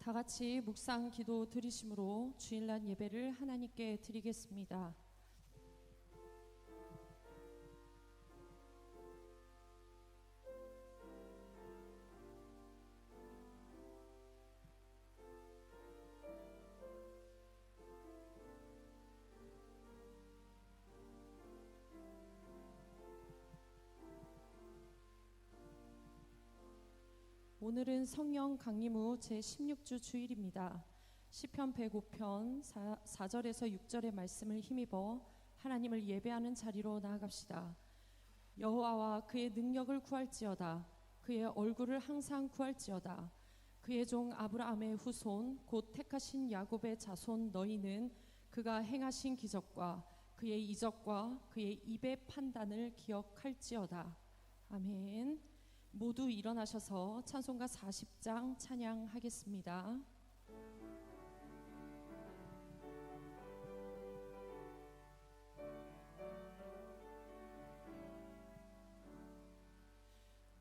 다 같이 묵상 기도 드리심으로 주일날 예배를 하나님께 드리겠습니다. 오늘은 성령 강림후 제16주 주일입니다. 시편 105편 4절에서 6절의 말씀을 힘입어 하나님을 예배하는 자리로 나아갑시다. 여호와와 그의 능력을 구할지어다. 그의 얼굴을 항상 구할지어다. 그의 종 아브라함의 후손 곧 택하신 야곱의 자손 너희는 그가 행하신 기적과 그의 이적과 그의 입의 판단을 기억할지어다. 아멘. 모두 일어나셔서 찬송가 40장 찬양하겠습니다.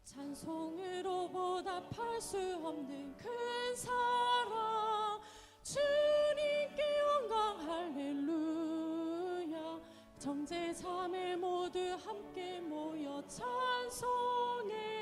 찬송으로 보답할 수 없는 큰 사랑 주님께 영광 할렐루야. 정제 자매 모두 함께 모여 찬송해.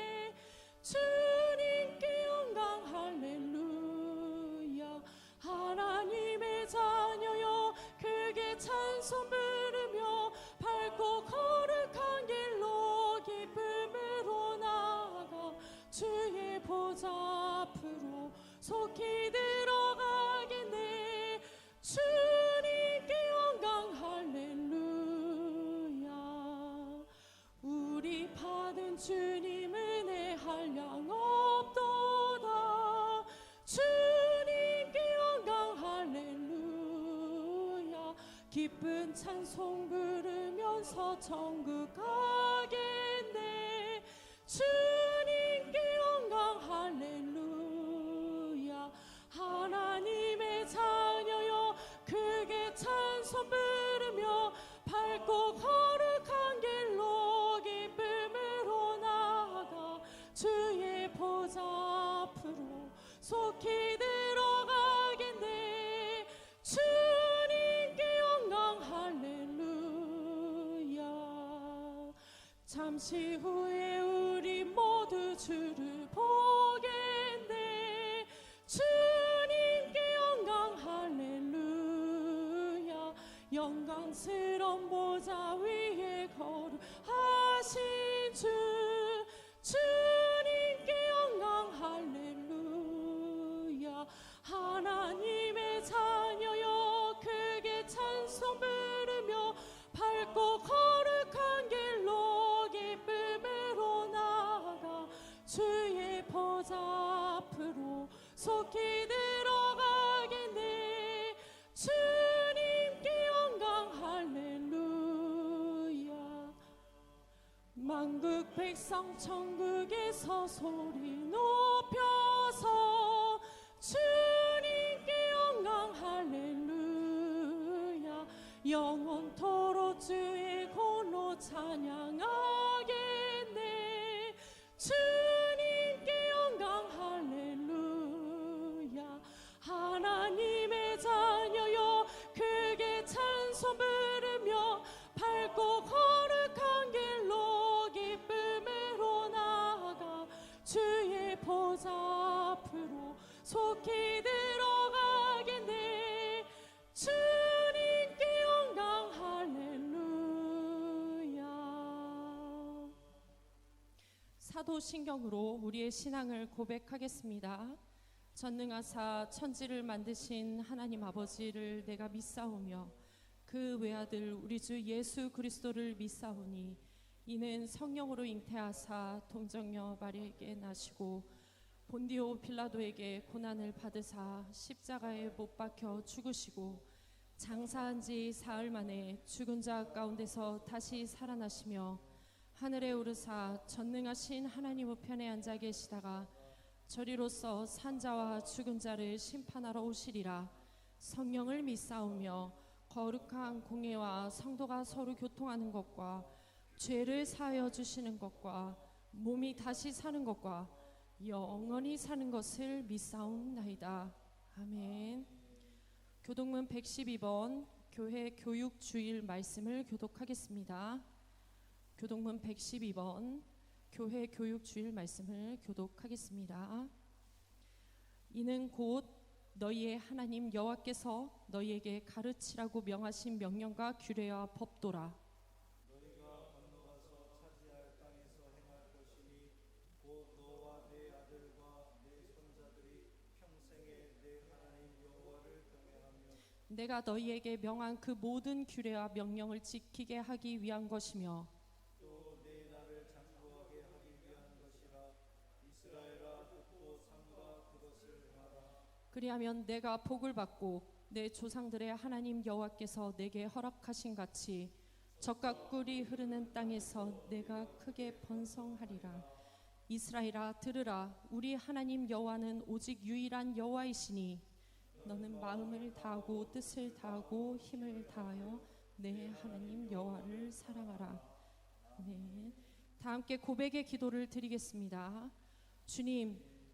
주님께 영광 할렐루야. 하나님의 자녀여 크게 찬송 부르며 밝고 거룩한 길로 기쁨으로 나아가 주의 보좌 앞으로 속히 들어가겠네. 주님께 영광 할렐루야. 우리 받은 주님 은혜 한량 없도다. 주님께 영광 할렐루야. 기쁜 찬송 부르면서 천국 가겠네. 주님께 영광 할렐루야. 하나님의 자녀여 크게 찬송 부르며 밝고 거룩한 길로 기쁨으로 나아가 주의 보좌 앞으로 속히 들어가겠네. 주님께 영광 할렐루야. 잠시 후에 우리 모두 주를 보겠네. 주님께 영광 할렐루야. 영광스러운 보좌 위에 거룩하신 주 주님께 영광 할렐루야. 하나님의 자녀여 크게 찬송 부르며 밝고 거룩한 길로 기쁨으로 나아가 주의 보좌 앞으로 속히 들어가겠네. 주님께 영광 할렐루야. 만국 백성 천국에서 소리 높여서 주님께 영광 할렐루야. 영원토록 주의 공로 찬양하겠네. 주님께 영광 할렐루야. 하나님의 자녀여 크게 찬송 부르며 밝고 거룩한 길로 기쁨으로 나아가 주의 보좌 앞으로 속히 들어가겠네. 주님께 영광 할렐루야. 사도신경으로 우리의 신앙을 고백하겠습니다. 전능하사 천지를 만드신 하나님 아버지를 내가 믿사오며 그 외아들 우리 주 예수 그리스도를 믿사오니 이는 성령으로 잉태하사 동정녀 마리아에게 나시고 본디오 빌라도에게 고난을 받으사 십자가에 못 박혀 죽으시고 장사한 지 사흘 만에 죽은 자 가운데서 다시 살아나시며 하늘에 오르사 전능하신 하나님 우편에 앉아 계시다가 저리로서 산자와 죽은 자를 심판하러 오시리라. 성령을 믿사오며 거룩한 공예와 성도가 서로 교통하는 것과 죄를 사하여 주시는 것과 몸이 다시 사는 것과 영원히 사는 것을 믿사옵나이다. 아멘. 교동문 112번 교회 교육 주일 말씀을 교독하겠습니다. 교동문 112번 교회 교육 주일 말씀을 교독하겠습니다. 이는 곧 너희의 하나님 여호와께서 너희에게 가르치라고 명하신 명령과 규례와 법도라. 너희가 건너가서 차지할 땅에서 행할 것이니 곧 너와 네 아들과 네 손자들이 평생에 내 하나님 여호와를 경외하며 내가 너희에게 명한 그 모든 규례와 명령을 지키게 하기 위한 것이며 또 내 나를 장구하게 하기 위한 것이라. 이스라엘아 듣고 삼가 그것을 행하라. 그리하면 내가 복을 받고 내 조상들의 하나님 여호와께서 내게 허락하신 같이 젖과 꿀이 흐르는 땅에서 내가 크게 번성하리라. 이스라엘아 들으라. 우리 하나님 여호와는 오직 유일한 여호와이시니 너는 마음을 다하고 뜻을 다하고 힘을 다하여 내 하나님 여호와를 사랑하라. 네. 다 함께 고백의 기도를 드리겠습니다.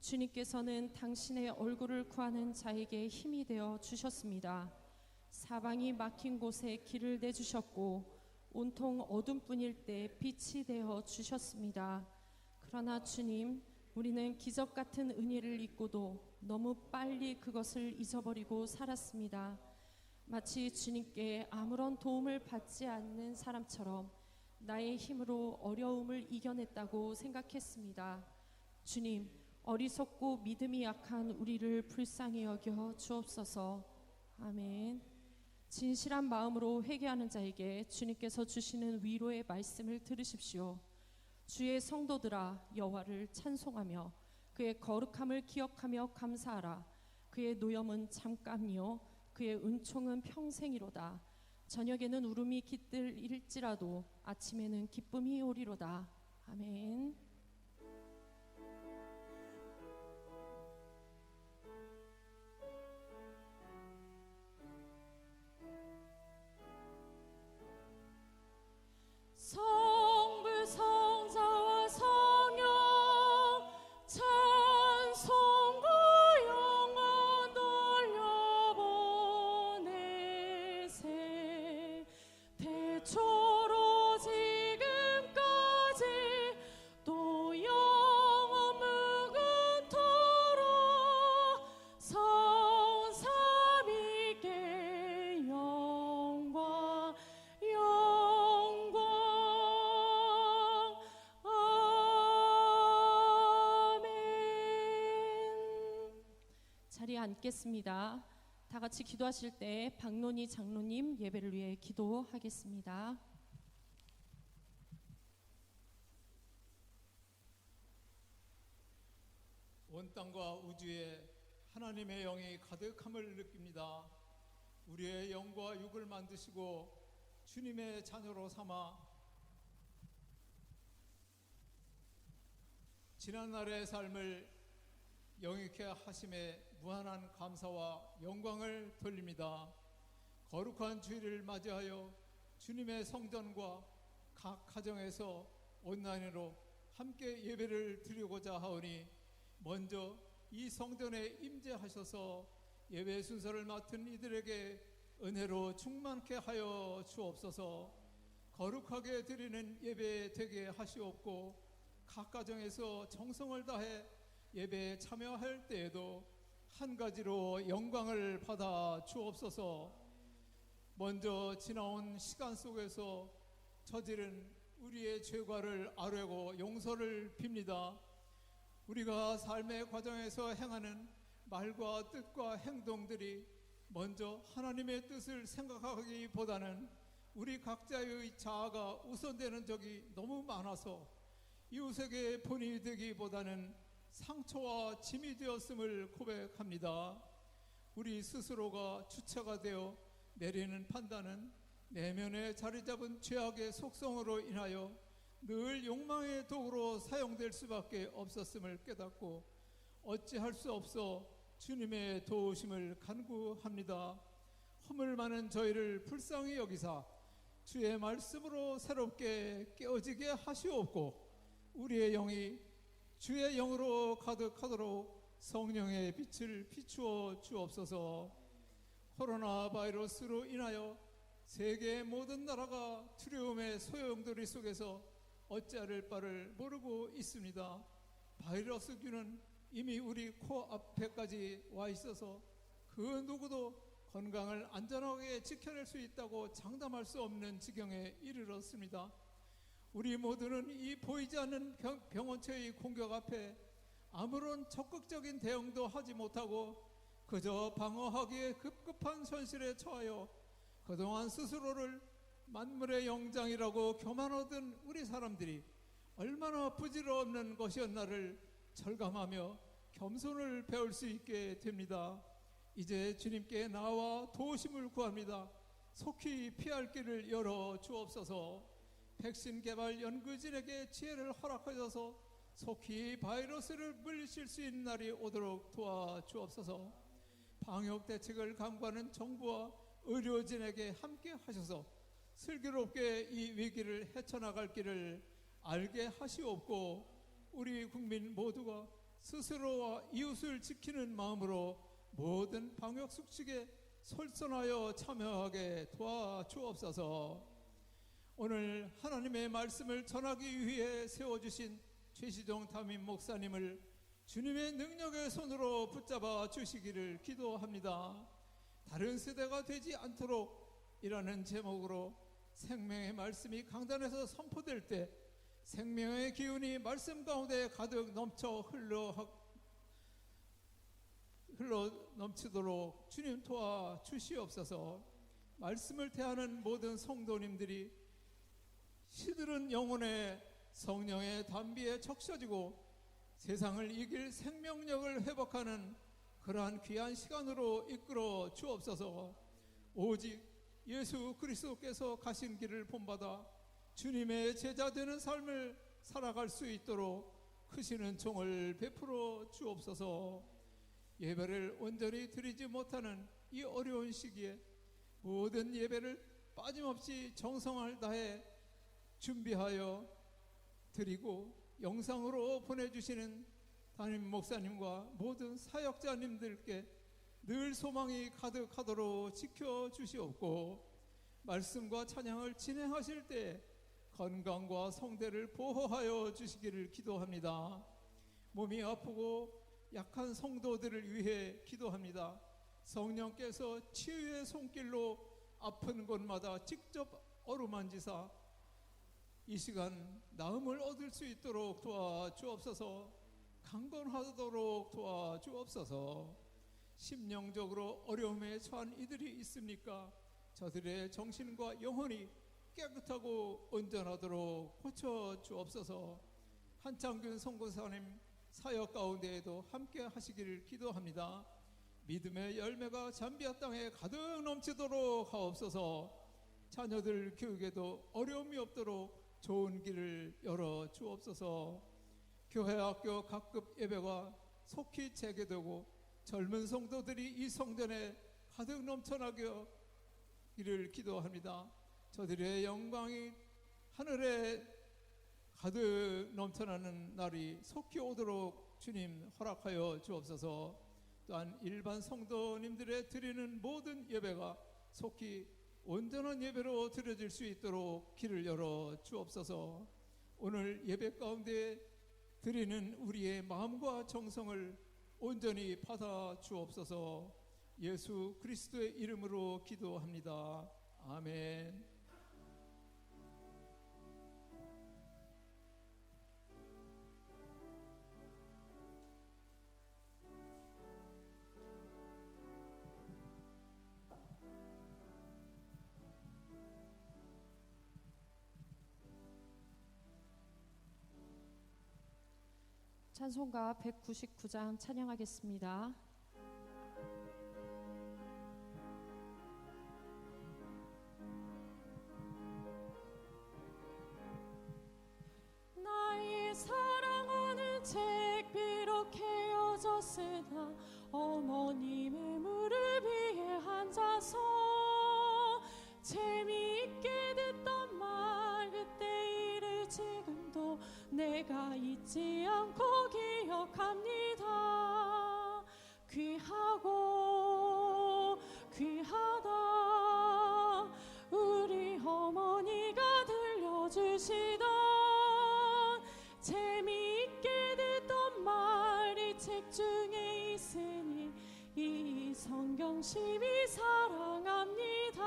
주님께서는 당신의 얼굴을 구하는 자에게 힘이 되어 주셨습니다. 사방이 막힌 곳에 길을 내주셨고 온통 어둠뿐일 때 빛이 되어 주셨습니다. 그러나 주님, 우리는 기적 같은 은혜를 잊고도 너무 빨리 그것을 잊어버리고 살았습니다. 마치 주님께 아무런 도움을 받지 않는 사람처럼 나의 힘으로 어려움을 이겨냈다고 생각했습니다. 주님, 어리석고 믿음이 약한 우리를 불쌍히 여겨 주옵소서. 아멘. 진실한 마음으로 회개하는 자에게 주님께서 주시는 위로의 말씀을 들으십시오. 주의 성도들아, 여호와를 찬송하며 그의 거룩함을 기억하며 감사하라. 그의 노염은 잠깐이요 그의 은총은 평생이로다. 저녁에는 울음이 깃들일지라도 아침에는 기쁨이 오리로다. 아멘. 성부 성자와 성령 찬송과 영광 돌려보내세. 태초로 지금까지 또 영원 무궁토록 성삼위께 영광 자리에 앉겠습니다. 다 같이 기도하실 때 박론희 장로님 예배를 위해 기도하겠습니다. 온 땅과 우주에 하나님의 영이 가득함을 느낍니다. 우리의 영과 육을 만드시고 주님의 자녀로 삼아 지난날의 삶을 영익케 하심에 무한한 감사와 영광을 돌립니다. 거룩한 주일을 맞이하여 주님의 성전과 각 가정에서 온라인으로 함께 예배를 드리고자 하오니 먼저 이 성전에 임재하셔서 예배 순서를 맡은 이들에게 은혜로 충만케 하여 주옵소서. 거룩하게 드리는 예배 되게 하시옵고 각 가정에서 정성을 다해 예배에 참여할 때에도 한 가지로 영광을 받아 주옵소서. 먼저 지나온 시간 속에서 저지른 우리의 죄과를 아뢰고 용서를 빕니다. 우리가 삶의 과정에서 행하는 말과 뜻과 행동들이 먼저 하나님의 뜻을 생각하기보다는 우리 각자의 자아가 우선되는 적이 너무 많아서 이웃에게 본이 되기보다는 상처와 짐이 되었음을 고백합니다. 우리 스스로가 주체가 되어 내리는 판단은 내면에 자리 잡은 죄악의 속성으로 인하여 늘 욕망의 도구로 사용될 수밖에 없었음을 깨닫고 어찌할 수 없어 주님의 도우심을 간구합니다. 허물 많은 저희를 불쌍히 여기사 주의 말씀으로 새롭게 깨어지게 하시옵고 우리의 영이 주의 영으로 가득하도록 성령의 빛을 비추어 주옵소서. 코로나 바이러스로 인하여 세계의 모든 나라가 두려움의 소용돌이 속에서 어찌할 바를 모르고 있습니다. 바이러스균은 이미 우리 코앞에까지 와 있어서 그 누구도 건강을 안전하게 지켜낼 수 있다고 장담할 수 없는 지경에 이르렀습니다. 우리 모두는 이 보이지 않는 병원체의 공격 앞에 아무런 적극적인 대응도 하지 못하고 그저 방어하기에 급급한 현실에 처하여 그동안 스스로를 만물의 영장이라고 교만하던 우리 사람들이 얼마나 부질없는 것이었나를 절감하며 겸손을 배울 수 있게 됩니다. 이제 주님께 나와 도우심을 구합니다. 속히 피할 길을 열어 주옵소서. 백신 개발 연구진에게 지혜를 허락하셔서 속히 바이러스를 물리칠 수 있는 날이 오도록 도와주옵소서. 방역 대책을 강구하는 정부와 의료진에게 함께 하셔서 슬기롭게 이 위기를 헤쳐나갈 길을 알게 하시옵고 우리 국민 모두가 스스로와 이웃을 지키는 마음으로 모든 방역 수칙에 솔선하여 참여하게 도와주옵소서. 오늘 하나님의 말씀을 전하기 위해 세워주신 최시종 담임 목사님을 주님의 능력의 손으로 붙잡아 주시기를 기도합니다. 다른 세대가 되지 않도록 이라는 제목으로 생명의 말씀이 강단에서 선포될 때 생명의 기운이 말씀 가운데 가득 흘러 넘치도록 주님 도와 주시옵소서. 말씀을 대하는 모든 성도님들이 시들은 영혼의 성령의 담비에 적셔지고 세상을 이길 생명력을 회복하는 그러한 귀한 시간으로 이끌어 주옵소서. 오직 예수 그리스도께서 가신 길을 본받아 주님의 제자 되는 삶을 살아갈 수 있도록 크신 은총을 베풀어 주옵소서. 예배를 온전히 드리지 못하는 이 어려운 시기에 모든 예배를 빠짐없이 정성을 다해 준비하여 드리고 영상으로 보내주시는 담임 목사님과 모든 사역자님들께 늘 소망이 가득하도록 지켜주시옵고 말씀과 찬양을 진행하실 때 건강과 성대를 보호하여 주시기를 기도합니다. 몸이 아프고 약한 성도들을 위해 기도합니다. 성령께서 치유의 손길로 아픈 곳마다 직접 어루만지사 이 시간 나음을 얻을 수 있도록 도와주옵소서. 강건하도록 도와주옵소서. 심령적으로 어려움에 처한 이들이 있습니까? 저들의 정신과 영혼이 깨끗하고 온전하도록 고쳐주옵소서. 한창균 선교사님 사역 가운데에도 함께 하시기를 기도합니다. 믿음의 열매가 잠비아 땅에 가득 넘치도록 하옵소서. 자녀들 교육에도 어려움이 없도록 좋은 길을 열어 주옵소서. 교회 학교 각급 예배가 속히 재개되고 젊은 성도들이 이 성전에 가득 넘쳐나기를 기도합니다. 저들의 영광이 하늘에 가득 넘쳐나는 날이 속히 오도록 주님 허락하여 주옵소서. 또한 일반 성도님들의 드리는 모든 예배가 속히 온전한 예배로 드려질 수 있도록 길을 열어 주옵소서. 오늘 예배 가운데 드리는 우리의 마음과 정성을 온전히 받아 주옵소서. 예수 그리스도의 이름으로 기도합니다. 아멘. 찬송가 199장 찬양하겠습니다. 나의 사랑하는 책 비록 헤어졌으나 어머님의 무릎 위에 앉아서 재미있게 듣던 말 그때 일을 지금도 내가 잊지 않고 기억합니다. 귀하고 귀하다. 우리 어머니가 들려주시던 재미있게 듣던 말이 책 중에 있으니 이 성경심이 사랑합니다.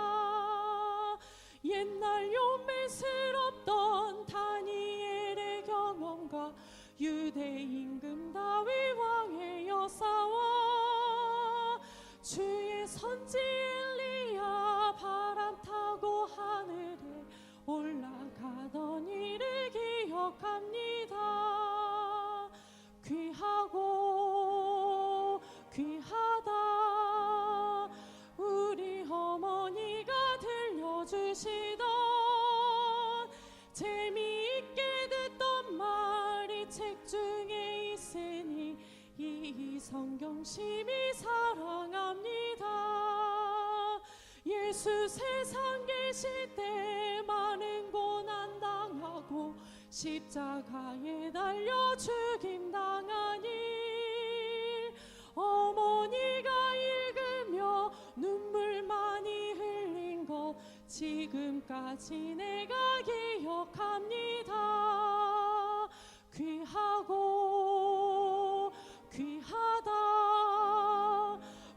옛날 용맹스럽던 다니엘의 경험과 유대 임금 다윗 왕의 여사와 주의 선지 엘리야 바람 타고 하늘에 올라가던 일을 기억합니다. 귀하고 귀하다. 우리 어머니가 들려주시던 재미있게 듣던 말이 책 중에 있으니 이 성경심이 사랑합니다. 예수 세상 계실 때 많은 고난 당하고 십자가에 달려 죽임당한 일 어머니가 읽으며 눈물 많이 흘린 것 지금까지 내가 기억합니다. 귀하고 귀하다.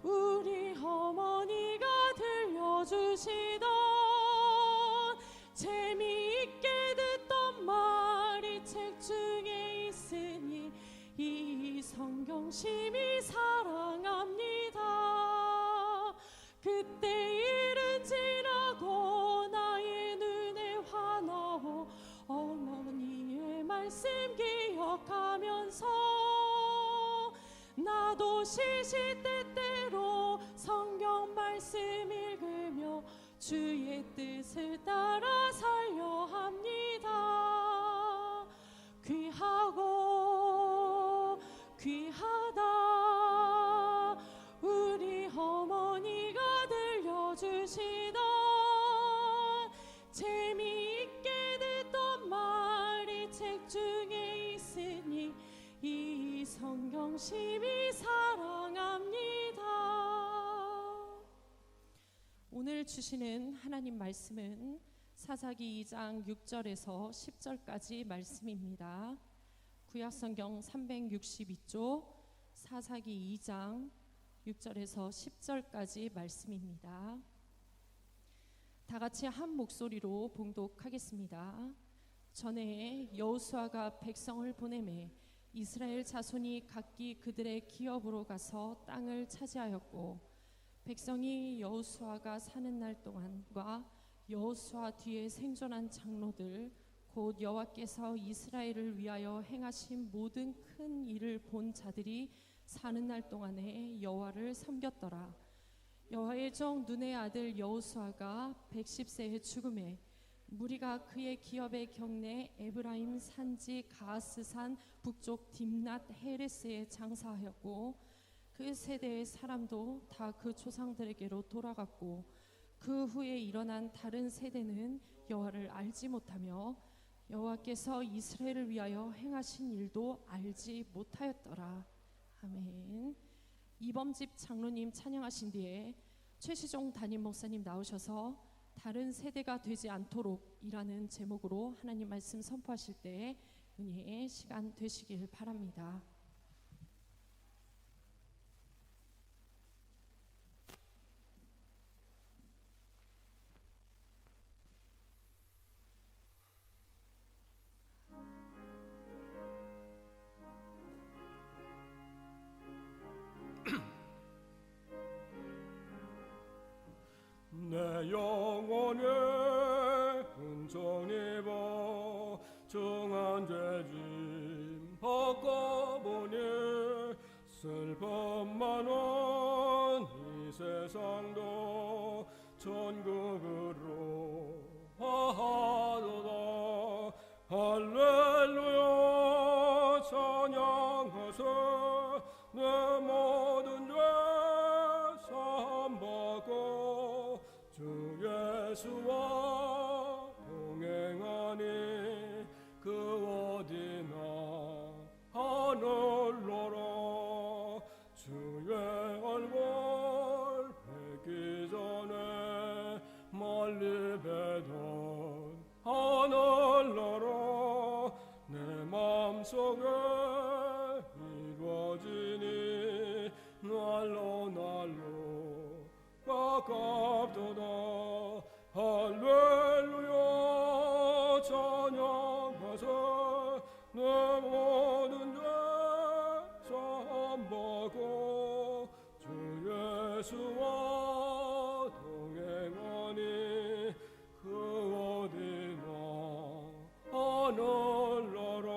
우리 어머니가 들려주시던 재미있게 듣던 말이 책 중에 있으니 이 성경심이 사랑합니다. 그때 일은 지나고 나의 눈에 환하고 어머니의 말씀 기억하면서 나도 시시때때로 성경 말씀 읽으며 주의 뜻을 따라 살려 합니다. 귀하고 귀하다. 우리 어머니가 들려주시던 재미있게 듣던 말이 책 중에 있으니 이 성경심이 사랑합니다. 오늘 주시는 하나님 말씀은 사사기 2장 6절에서 10절까지 말씀입니다. 구약성경 362쪽 사사기 2장 6절에서 10절까지 말씀입니다. 다 같이 한 목소리로 봉독하겠습니다. 전에 여호수아가 백성을 보내매 이스라엘 자손이 각기 그들의 기업으로 가서 땅을 차지하였고 백성이 여호수아가 사는 날 동안과 여호수아 뒤에 생존한 장로들 곧 여호와께서 이스라엘을 위하여 행하신 모든 큰 일을 본 자들이 사는 날 동안에 여호와를 섬겼더라. 여호와의 종 눈의 아들 여호수아가 110세에 죽음에 무리가 그의 기업의 경내 에브라임 산지 가스산 북쪽 딥낫 헤레스에 장사하였고 그 세대의 사람도 다 그 조상들에게로 돌아갔고 그 후에 일어난 다른 세대는 여호와를 알지 못하며 여호와께서 이스라엘을 위하여 행하신 일도 알지 못하였더라. 아멘. 이범집 장로님 찬양하신 뒤에 최시종 담임 목사님 나오셔서 다른 세대가 되지 않도록 이라는 제목으로 하나님 말씀 선포하실 때 은혜의 시간 되시길 바랍니다. 내 영혼에 은총입어 정한 죄짐 바꿔보니 슬픔 많은 이 세상도 천국으로 하하도다. 할렐루야 찬양하세. 내 모든 죄 사함받고 주 예수와 동행하니 그 어디나 하늘로라. 주 속에 이루어지니 날로 날로 가깝도다. 할렐루야. 찬양하세. 내 모든 죄 사함받고 주 예수와 동행하니 그 어디나 하늘나라.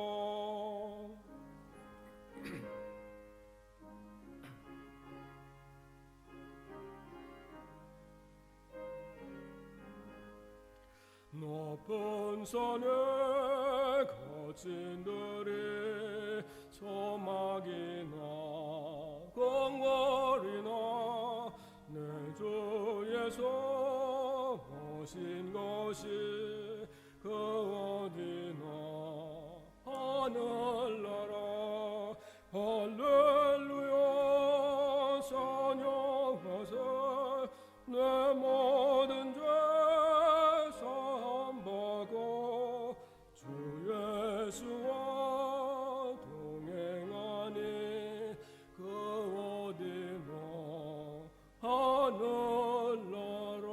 높은 산에 거친들이 소막이나 공월이나 내 주에서 오신 것이 그 어디나 하늘나라. 할렐루야. 찬양하세. 내 모든 죄 사함받고 주 예수와 동행하니 그 어디나 하늘나라.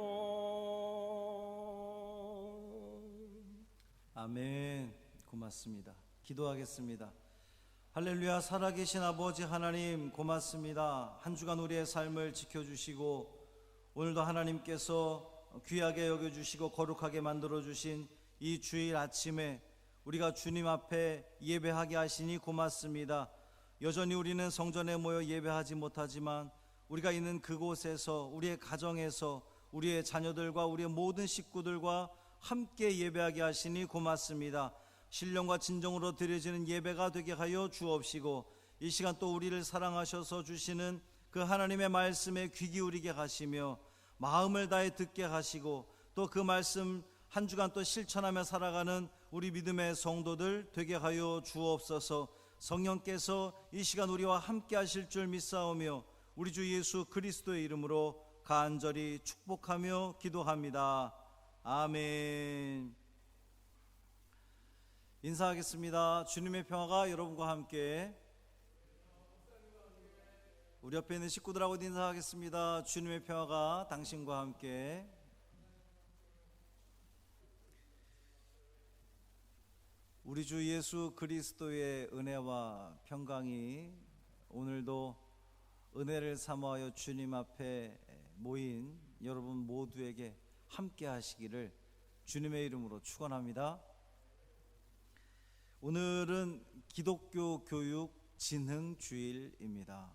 아멘. 고맙습니다. 기도하겠습니다. 할렐루야. 살아계신 아버지 하나님 고맙습니다. 한 주간 우리의 삶을 지켜주시고 오늘도 하나님께서 귀하게 여겨주시고 거룩하게 만들어주신 이 주일 아침에 우리가 주님 앞에 예배하게 하시니 고맙습니다. 여전히 우리는 성전에 모여 예배하지 못하지만 우리가 있는 그곳에서, 우리의 가정에서, 우리의 자녀들과 우리의 모든 식구들과 함께 예배하게 하시니 고맙습니다. 신령과 진정으로 드려지는 예배가 되게 하여 주옵시고 이 시간 또 우리를 사랑하셔서 주시는 그 하나님의 말씀에 귀 기울이게 하시며 마음을 다해 듣게 하시고 또 그 말씀 한 주간 또 실천하며 살아가는 우리 믿음의 성도들 되게 하여 주옵소서. 성령께서 이 시간 우리와 함께 하실 줄 믿사오며 우리 주 예수 그리스도의 이름으로 간절히 축복하며 기도합니다. 아멘. 인사하겠습니다. 주님의 평화가 여러분과 함께. 우리 옆에 있는 식구들하고 인사하겠습니다. 주님의 평화가 당신과 함께. 우리 주 예수 그리스도의 은혜와 평강이 오늘도 은혜를 삼아하여 주님 앞에 모인 여러분 모두에게 함께 하시기를 주님의 이름으로 축원합니다. 오늘은 기독교 교육 진흥 주일입니다.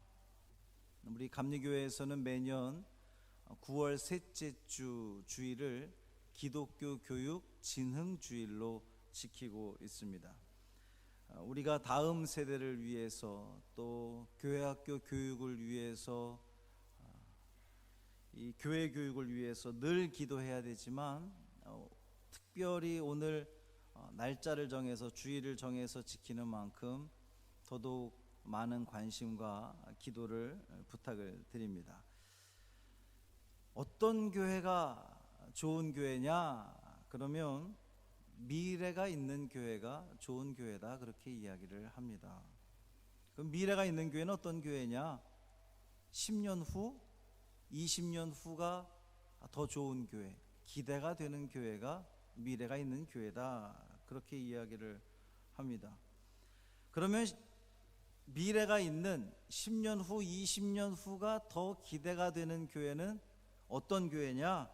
우리 감리교회에서는 매년 9월 셋째 주 주일을 기독교 교육 진흥 주일로 지키고 있습니다. 우리가 다음 세대를 위해서 또 교회학교 교육을 위해서 이 교회 교육을 위해서 늘 기도해야 되지만 특별히 오늘 날짜를 정해서 주일을 정해서 지키는 만큼 더더욱 많은 관심과 기도를 부탁을 드립니다. 어떤 교회가 좋은 교회냐? 그러면 미래가 있는 교회가 좋은 교회다, 그렇게 이야기를 합니다. 그럼 미래가 있는 교회는 어떤 교회냐? 10년 후, 20년 후가 더 좋은 교회, 기대가 되는 교회가 미래가 있는 교회다, 그렇게 이야기를 합니다. 그러면 미래가 있는 10년 후, 20년 후가 더 기대가 되는 교회는 어떤 교회냐?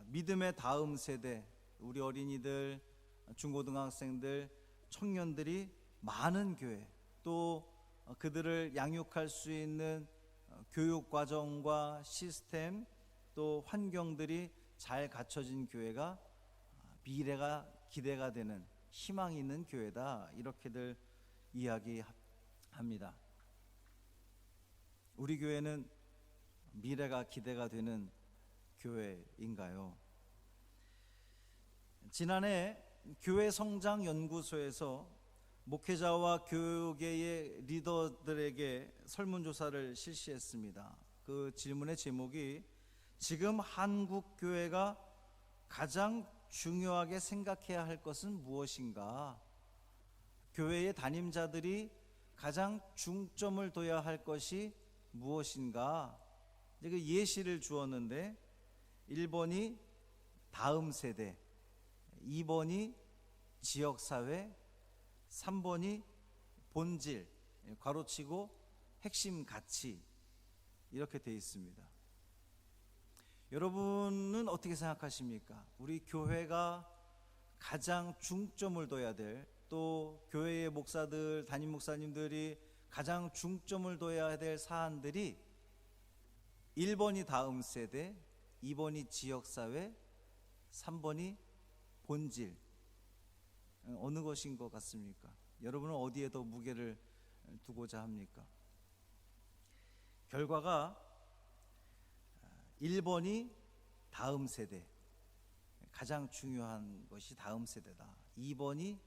믿음의 다음 세대, 우리 어린이들, 중고등학생들, 청년들이 많은 교회, 또 그들을 양육할 수 있는 교육과정과 시스템, 또 환경들이 잘 갖춰진 교회가 미래가 기대가 되는, 희망이 있는 교회다, 이렇게들 이야기합니다. 우리 교회는 미래가 기대가 되는 교회인가요? 지난해 교회 성장 연구소에서 목회자와 교회의 리더들에게 설문조사를 실시했습니다. 그 질문의 제목이 지금 한국 교회가 가장 중요하게 생각해야 할 것은 무엇인가? 교회의 담임자들이 가장 중점을 둬야 할 것이 무엇인가? 그 예시를 주었는데 1번이 다음 세대, 2번이 지역사회, 3번이 본질, 괄호치고 핵심 가치, 이렇게 되어 있습니다. 여러분은 어떻게 생각하십니까? 우리 교회가 가장 중점을 둬야 될, 또 교회의 목사들, 담임 목사님들이 가장 중점을 둬야 될 사안들이 1번이 다음 세대, 2번이 지역사회, 3번이 본질, 어느 것인 것 같습니까? 여러분은 어디에 더 무게를 두고자 합니까? 결과가 1번이 다음 세대, 가장 중요한 것이 다음 세대다. 2번이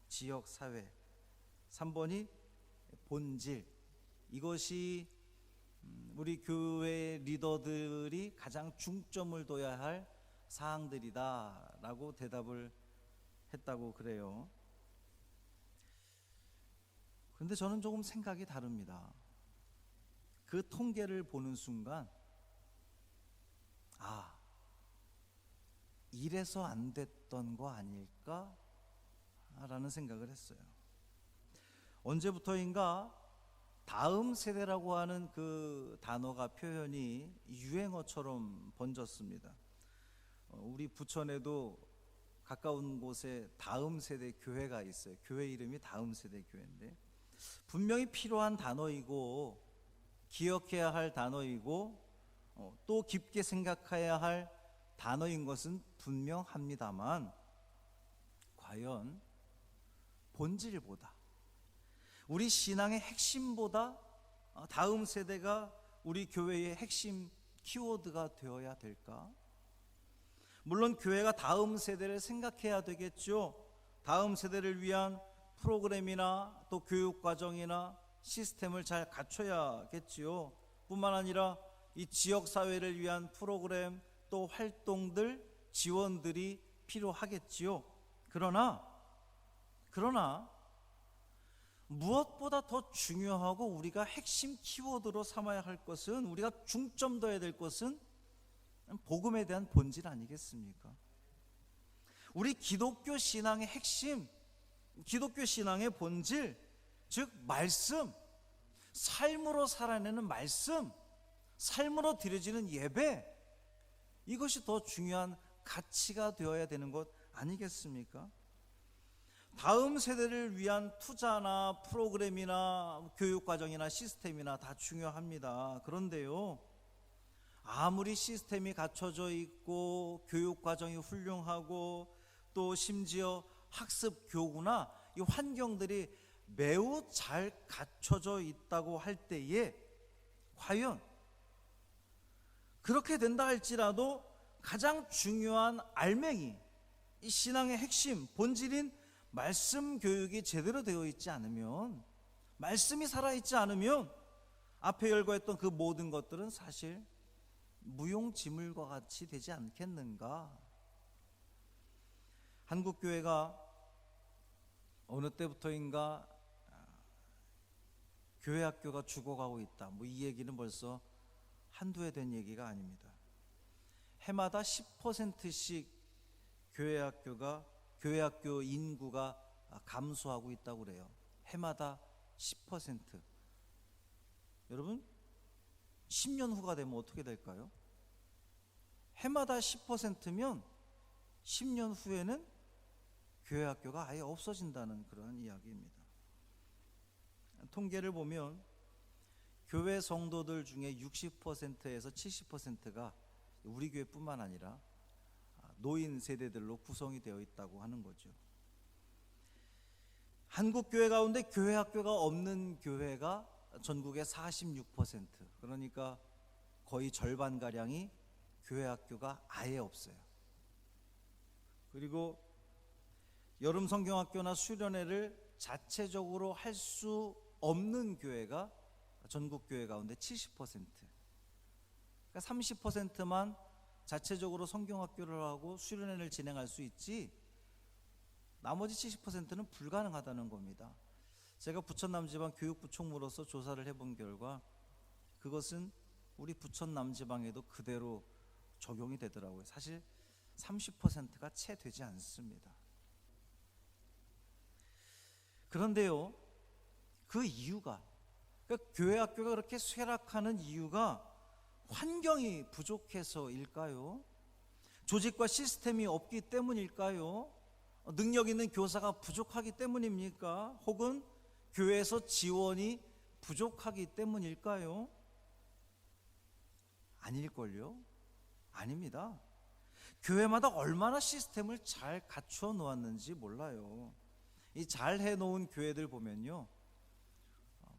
지역사회, 3번이 본질, 이것이 우리 교회 리더들이 가장 중점을 둬야 할 사항들이다 라고 대답을 했다고 그래요. 그런데 저는 조금 생각이 다릅니다. 그 통계를 보는 순간 이래서 안 됐던 거 아닐까? 라는 생각을 했어요. 언제부터인가 다음 세대라고 하는 그 단어가, 표현이 유행어처럼 번졌습니다. 우리 부천에도 가까운 곳에 다음 세대 교회가 있어요. 교회 이름이 다음 세대 교회인데, 분명히 필요한 단어이고 기억해야 할 단어이고 또 깊게 생각해야 할 단어인 것은 분명합니다만, 과연 본질보다, 우리 신앙의 핵심보다 다음 세대가 우리 교회의 핵심 키워드가 되어야 될까? 물론 교회가 다음 세대를 생각해야 되겠죠. 다음 세대를 위한 프로그램이나 또 교육과정이나 시스템을 잘 갖춰야겠지요. 뿐만 아니라 이 지역사회를 위한 프로그램 또 활동들, 지원들이 필요하겠지요. 그러나 무엇보다 더 중요하고 우리가 핵심 키워드로 삼아야 할 것은, 우리가 중점 둬야 될 것은 복음에 대한 본질 아니겠습니까? 우리 기독교 신앙의 핵심, 기독교 신앙의 본질, 즉 말씀, 삶으로 살아내는 말씀, 삶으로 드려지는 예배, 이것이 더 중요한 가치가 되어야 되는 것 아니겠습니까? 다음 세대를 위한 투자나 프로그램이나 교육과정이나 시스템이나 다 중요합니다. 그런데요, 아무리 시스템이 갖춰져 있고 교육과정이 훌륭하고 또 심지어 학습 교구나 이 환경들이 매우 잘 갖춰져 있다고 할 때에, 과연 그렇게 된다 할지라도 가장 중요한 알맹이, 이 신앙의 핵심, 본질인 말씀 교육이 제대로 되어 있지 않으면, 말씀이 살아있지 않으면 앞에 열거했던 그 모든 것들은 사실 무용지물과 같이 되지 않겠는가? 한국교회가 어느 때부터인가 교회 학교가 죽어가고 있다, 이 얘기는 벌써 한두 해 된 얘기가 아닙니다. 해마다 10%씩 교회 학교 인구가 감소하고 있다고 그래요. 해마다 10%. 여러분, 10년 후가 되면 어떻게 될까요? 해마다 10%면 10년 후에는 교회 학교가 아예 없어진다는 그런 이야기입니다. 통계를 보면 교회 성도들 중에 60%에서 70%가 우리 교회뿐만 아니라 노인 세대들로 구성이 되어 있다고 하는 거죠. 한국 교회 가운데 교회 학교가 없는 교회가 전국의 46%, 그러니까 거의 절반가량이 교회 학교가 아예 없어요. 그리고 여름 성경학교나 수련회를 자체적으로 할 수 없는 교회가 전국 교회 가운데 70%. 그러니까 30%만 자체적으로 성경학교를 하고 수련회를 진행할 수 있지, 나머지 70%는 불가능하다는 겁니다. 제가 부천남지방 교육부총무로서 조사를 해본 결과 그것은 우리 부천남지방에도 그대로 적용이 되더라고요. 사실 30%가 채 되지 않습니다. 그런데요, 그 이유가, 그러니까 교회 학교가 그렇게 쇠락하는 이유가 환경이 부족해서일까요? 조직과 시스템이 없기 때문일까요? 능력 있는 교사가 부족하기 때문입니까? 혹은 교회에서 지원이 부족하기 때문일까요? 아닐걸요? 아닙니다. 교회마다 얼마나 시스템을 잘 갖추어 놓았는지 몰라요. 이 잘 해놓은 교회들 보면요,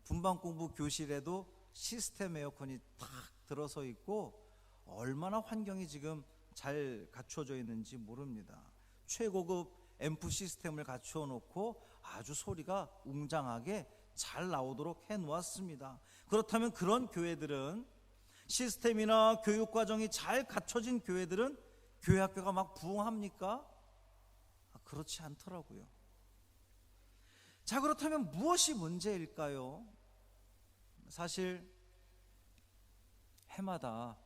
분방공부 교실에도 시스템 에어컨이 탁 들어서 있고 얼마나 환경이 지금 잘 갖춰져 있는지 모릅니다. 최고급 앰프 시스템을 갖추어 놓고 아주 소리가 웅장하게 잘 나오도록 해놓았습니다. 그렇다면 그런 교회들은, 시스템이나 교육과정이 잘 갖춰진 교회들은 교회 학교가 막 부흥합니까? 그렇지 않더라고요. 자, 그렇다면 무엇이 문제일까요? 사실 해마다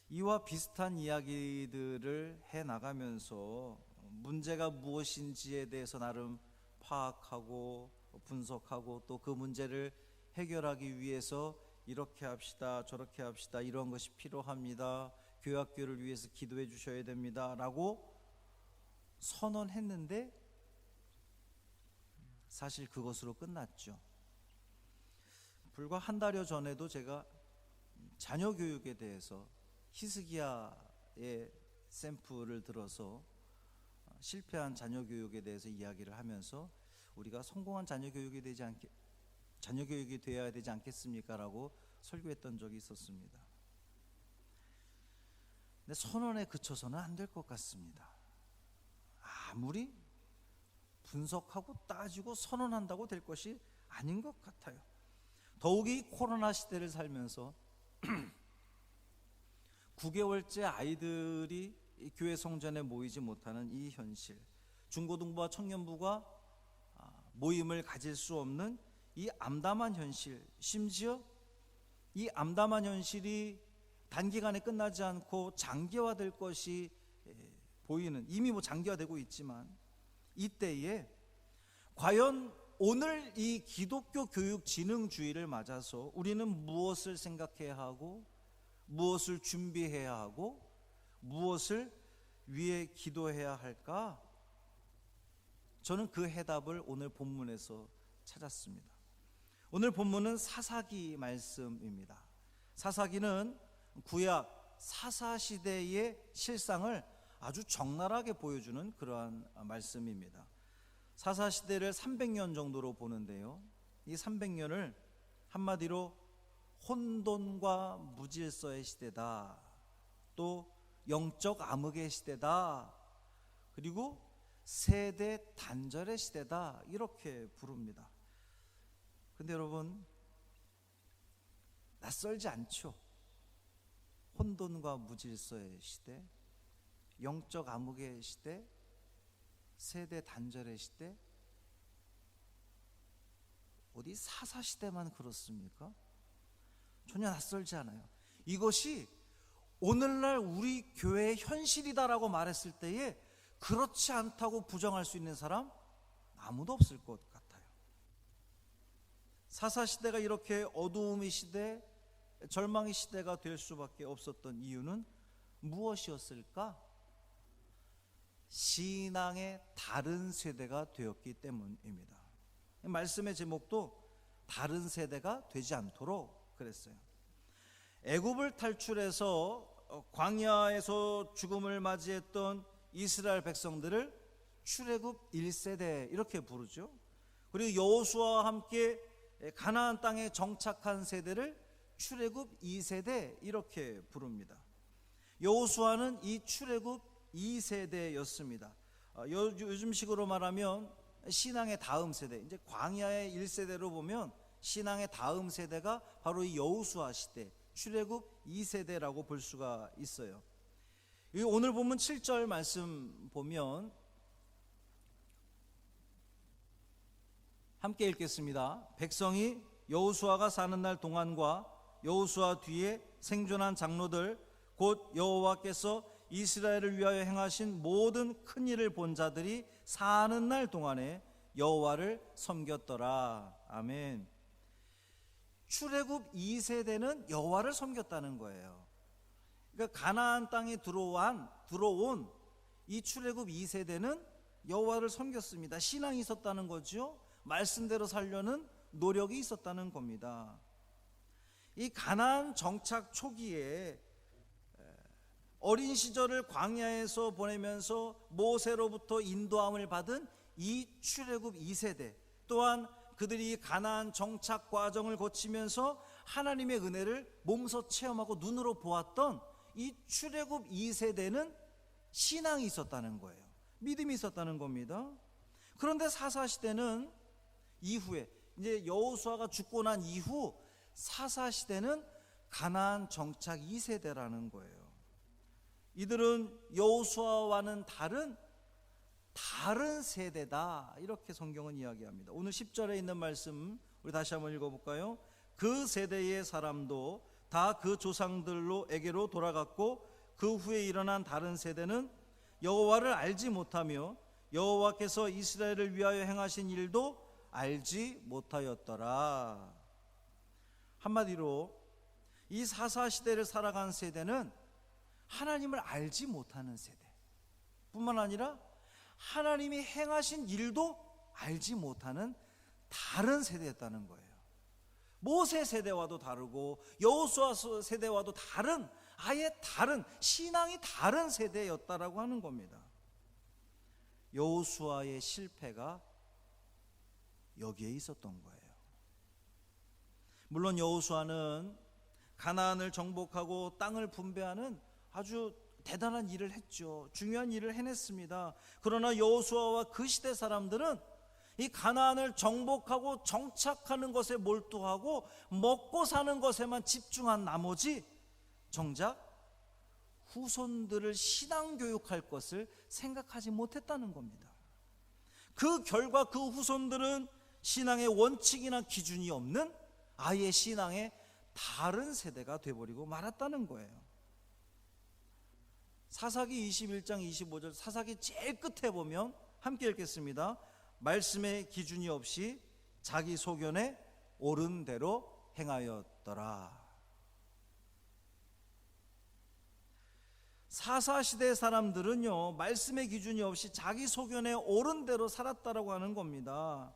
이와 비슷한 이야기들을 해나가면서 문제가 무엇인지에 대해서 나름 파악하고 분석하고 또 그 문제를 해결하기 위해서 이렇게 합시다, 저렇게 합시다, 이런 것이 필요합니다, 교회학교를 위해서 기도해 주셔야 됩니다 라고 선언했는데 사실 그것으로 끝났죠. 불과 한 달여 전에도 제가 자녀 교육에 대해서 히스기야의 샘플을 들어서 실패한 자녀 교육에 대해서 이야기를 하면서 우리가 성공한 자녀 교육이 되어야 되지 않겠습니까? 라고 설교했던 적이 있었습니다. 근데 선언에 그쳐서는 안 될 것 같습니다. 아무리 분석하고 따지고 선언한다고 될 것이 아닌 것 같아요. 더욱이 코로나 시대를 살면서 9개월째 아이들이 교회 성전에 모이지 못하는 이 현실, 중고등부와 청년부가 모임을 가질 수 없는 이 암담한 현실, 심지어 이 암담한 현실이 단기간에 끝나지 않고 장기화될 것이 보이는, 이미 장기화되고 있지만 이때에 과연 오늘 이 기독교 교육 진흥주의를 맞아서 우리는 무엇을 생각해야 하고 무엇을 준비해야 하고 무엇을 위해 기도해야 할까? 저는 그 해답을 오늘 본문에서 찾았습니다. 오늘 본문은 사사기 말씀입니다. 사사기는 구약 사사시대의 실상을 아주 적나라하게 보여주는 그러한 말씀입니다. 사사시대를 300년 정도로 보는데요, 이 300년을 한마디로 혼돈과 무질서의 시대다, 또 영적 암흑의 시대다, 그리고 세대 단절의 시대다, 이렇게 부릅니다. 근데 여러분, 낯설지 않죠? 혼돈과 무질서의 시대, 영적 암흑의 시대, 세대 단절의 시대, 어디 사사시대만 그렇습니까? 전혀 낯설지 않아요. 이것이 오늘날 우리 교회의 현실이다라고 말했을 때에 그렇지 않다고 부정할 수 있는 사람 아무도 없을 것 같아요. 사사시대가 이렇게 어두움의 시대, 절망의 시대가 될 수밖에 없었던 이유는 무엇이었을까? 신앙의 다른 세대가 되었기 때문입니다. 말씀의 제목도 다른 세대가 되지 않도록 그랬어요. 애굽을 탈출해서 광야에서 죽음을 맞이했던 이스라엘 백성들을 출애굽 1세대 이렇게 부르죠. 그리고 여호수아와 함께 가나안 땅에 정착한 세대를 출애굽 2세대 이렇게 부릅니다. 여호수아는 이 출애굽 2세대였습니다. 요즘식으로 말하면 신앙의 다음 세대, 이제 광야의 1세대로 보면 신앙의 다음 세대가 바로 이 여호수아 시대, 출애굽 2세대라고 볼 수가 있어요. 오늘 본문 7절 말씀 보면 함께 읽겠습니다. 백성이 여호수아가 사는 날 동안과 여호수아 뒤에 생존한 장로들 곧 여호와께서 이스라엘을 위하여 행하신 모든 큰 일을 본 자들이 사는 날 동안에 여호와를 섬겼더라. 아멘. 출애굽 2세대는 여호와를 섬겼다는 거예요. 그러니까 가나안 땅에 들어온 이 출애굽 2세대는 여호와를 섬겼습니다. 신앙이 있었다는 거죠. 말씀대로 살려는 노력이 있었다는 겁니다. 이 가나안 정착 초기에 어린 시절을 광야에서 보내면서 모세로부터 인도함을 받은 이 출애굽 2세대, 또한 그들이 가나안 정착 과정을 거치면서 하나님의 은혜를 몸소 체험하고 눈으로 보았던 이 출애굽 2세대는 신앙이 있었다는 거예요. 믿음이 있었다는 겁니다. 그런데 사사시대는 이후에, 이제 여호수아가 죽고 난 이후 사사시대는 가나안 정착 2세대라는 거예요. 이들은 여호수아와는 다른 세대다, 이렇게 성경은 이야기합니다. 오늘 10절에 있는 말씀 우리 다시 한번 읽어볼까요? 그 세대의 사람도 다 그 조상들로에게로 돌아갔고 그 후에 일어난 다른 세대는 여호와를 알지 못하며 여호와께서 이스라엘을 위하여 행하신 일도 알지 못하였더라. 한마디로 이 사사시대를 살아간 세대는 하나님을 알지 못하는 세대 뿐만 아니라 하나님이 행하신 일도 알지 못하는 다른 세대였다는 거예요. 모세 세대와도 다르고 여호수아 세대와도 아예 다른, 신앙이 다른 세대였다라고 하는 겁니다. 여호수아의 실패가 여기에 있었던 거예요. 물론 여호수아는 가나안을 정복하고 땅을 분배하는 아주 대단한 일을 했죠. 중요한 일을 해냈습니다. 그러나 여호수아와 그 시대 사람들은 이 가나안을 정복하고 정착하는 것에 몰두하고 먹고 사는 것에만 집중한 나머지 정작 후손들을 신앙 교육할 것을 생각하지 못했다는 겁니다. 그 결과 그 후손들은 신앙의 원칙이나 기준이 없는 아예 신앙의 다른 세대가 되어버리고 말았다는 거예요. 사사기 21장 25절, 사사기 제일 끝에 보면 함께 읽겠습니다. 말씀의 기준이 없이 자기 소견에 옳은 대로 행하였더라. 사사시대 사람들은요, 말씀의 기준이 없이 자기 소견에 옳은 대로 살았다라고 하는 겁니다.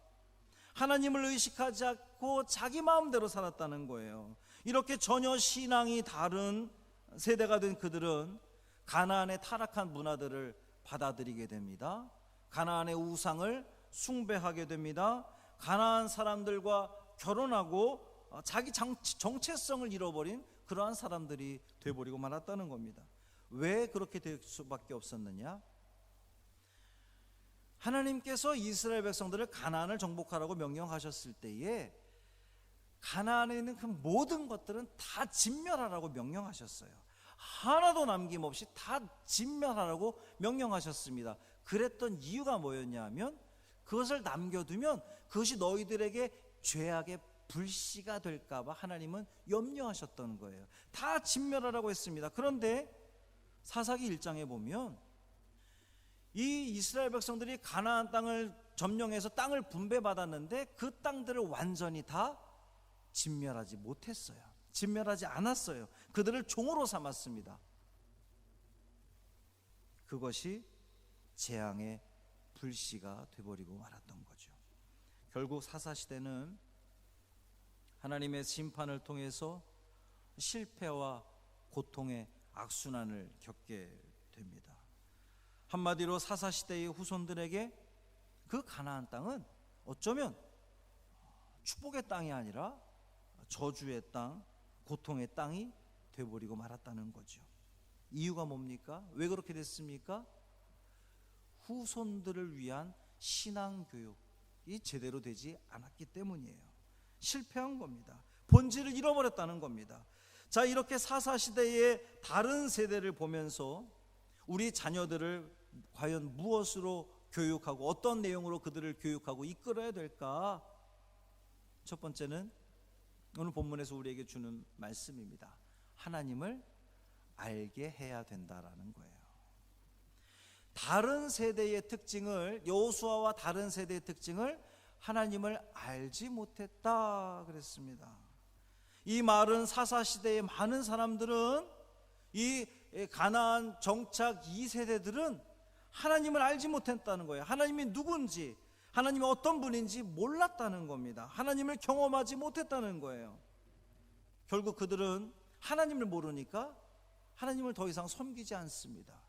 하나님을 의식하지 않고 자기 마음대로 살았다는 거예요. 이렇게 전혀 신앙이 다른 세대가 된 그들은 가나안의 타락한 문화들을 받아들이게 됩니다. 가나안의 우상을 숭배하게 됩니다. 가나안 사람들과 결혼하고 자기 정체성을 잃어버린 그러한 사람들이 되어버리고 말았다는 겁니다. 왜 그렇게 될 수밖에 없었느냐? 하나님께서 이스라엘 백성들을 가나안을 정복하라고 명령하셨을 때에 가나안에 있는 그 모든 것들은 다 진멸하라고 명령하셨어요. 하나도 남김없이 다 진멸하라고 명령하셨습니다. 그랬던 이유가 뭐였냐 하면 그것을 남겨두면 그것이 너희들에게 죄악의 불씨가 될까봐 하나님은 염려하셨던 거예요. 다 진멸하라고 했습니다. 그런데 사사기 1장에 보면 이 이스라엘 백성들이 가나안 땅을 점령해서 땅을 분배받았는데 그 땅들을 완전히 다 진멸하지 못했어요. 진멸하지 않았어요. 그들을 종으로 삼았습니다. 그것이 재앙의 불씨가 되어버리고 말았던 거죠. 결국 사사시대는 하나님의 심판을 통해서 실패와 고통의 악순환을 겪게 됩니다. 한마디로 사사시대의 후손들에게 그 가나안 땅은 어쩌면 축복의 땅이 아니라 저주의 땅, 고통의 땅이 되어버리고 말았다는 거죠. 이유가 뭡니까? 왜 그렇게 됐습니까? 후손들을 위한 신앙교육이 제대로 되지 않았기 때문이에요. 실패한 겁니다. 본질을 잃어버렸다는 겁니다. 자, 이렇게 사사시대의 다른 세대를 보면서 우리 자녀들을 과연 무엇으로 교육하고 어떤 내용으로 그들을 교육하고 이끌어야 될까? 첫 번째는 오늘 본문에서 우리에게 주는 말씀입니다. 하나님을 알게 해야 된다라는 거예요. 다른 세대의 특징을, 여호수아와 다른 세대의 특징을 하나님을 알지 못했다 그랬습니다. 이 말은 사사시대의 많은 사람들은, 이 가나안 정착 2세대들은 하나님을 알지 못했다는 거예요. 하나님이 누군지, 하나님이 어떤 분인지 몰랐다는 겁니다. 하나님을 경험하지 못했다는 거예요. 결국 그들은 하나님을 모르니까 하나님을 더 이상 섬기지 않습니다.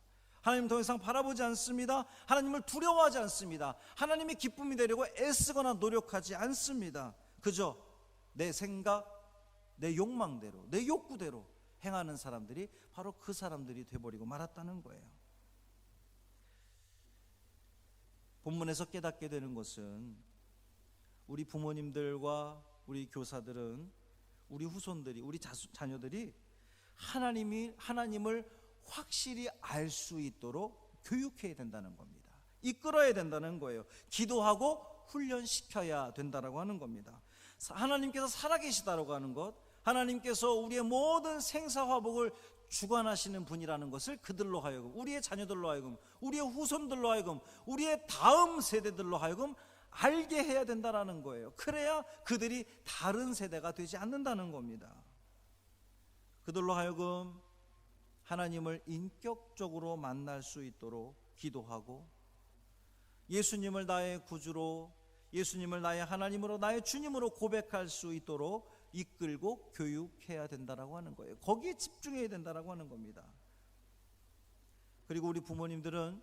하나님을 더 이상 바라보지 않습니다. 하나님을 두려워하지 않습니다. 하나님의 기쁨이 되려고 애쓰거나 노력하지 않습니다. 그저 내 생각, 내 욕망대로, 내 욕구대로 행하는 사람들이 바로 그 사람들이 돼버리고 말았다는 거예요. 본문에서 깨닫게 되는 것은 우리 부모님들과 우리 교사들은, 우리 후손들이, 우리 자녀들이 하나님을 확실히 알 수 있도록 교육해야 된다는 겁니다. 이끌어야 된다는 거예요. 기도하고 훈련시켜야 된다라고 하는 겁니다. 하나님께서 살아계시다라고 하는 것, 하나님께서 우리의 모든 생사화복을 주관하시는 분이라는 것을 그들로 하여금, 우리의 자녀들로 하여금, 우리의 후손들로 하여금, 우리의 다음 세대들로 하여금 알게 해야 된다라는 거예요. 그래야 그들이 다른 세대가 되지 않는다는 겁니다. 그들로 하여금 하나님을 인격적으로 만날 수 있도록 기도하고, 예수님을 나의 구주로, 예수님을 나의 하나님으로, 나의 주님으로 고백할 수 있도록 이끌고 교육해야 된다라고 하는 거예요. 거기에 집중해야 된다라고 하는 겁니다. 그리고 우리 부모님들은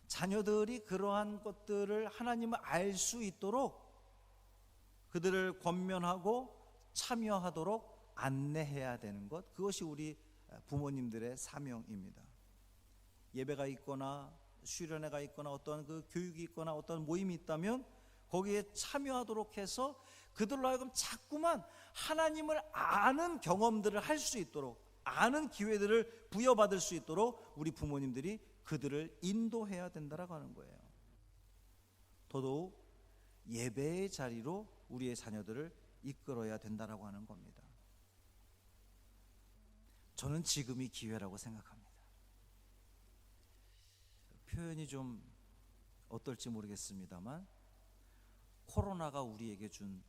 자녀들이 그러한 것들을 하나님을 알 수 있도록 그들을 권면하고 참여하도록 안내해야 되는 것, 그것이 우리 부모님들의 사명입니다. 예배가 있거나 수련회가 있거나 어떤 그 교육이 있거나 어떤 모임이 있다면 거기에 참여하도록 해서 그들로 하여금 자꾸만 하나님을 아는 경험들을 할 수 있도록, 아는 기회들을 부여받을 수 있도록 우리 부모님들이 그들을 인도해야 된다라고 하는 거예요. 더더욱 예배의 자리로 우리의 자녀들을 이끌어야 된다라고 하는 겁니다. 저는 지금이 기회라고 생각합니다. 표현이 좀 어떨지 모르겠습니다만 코로나가 우리에게 준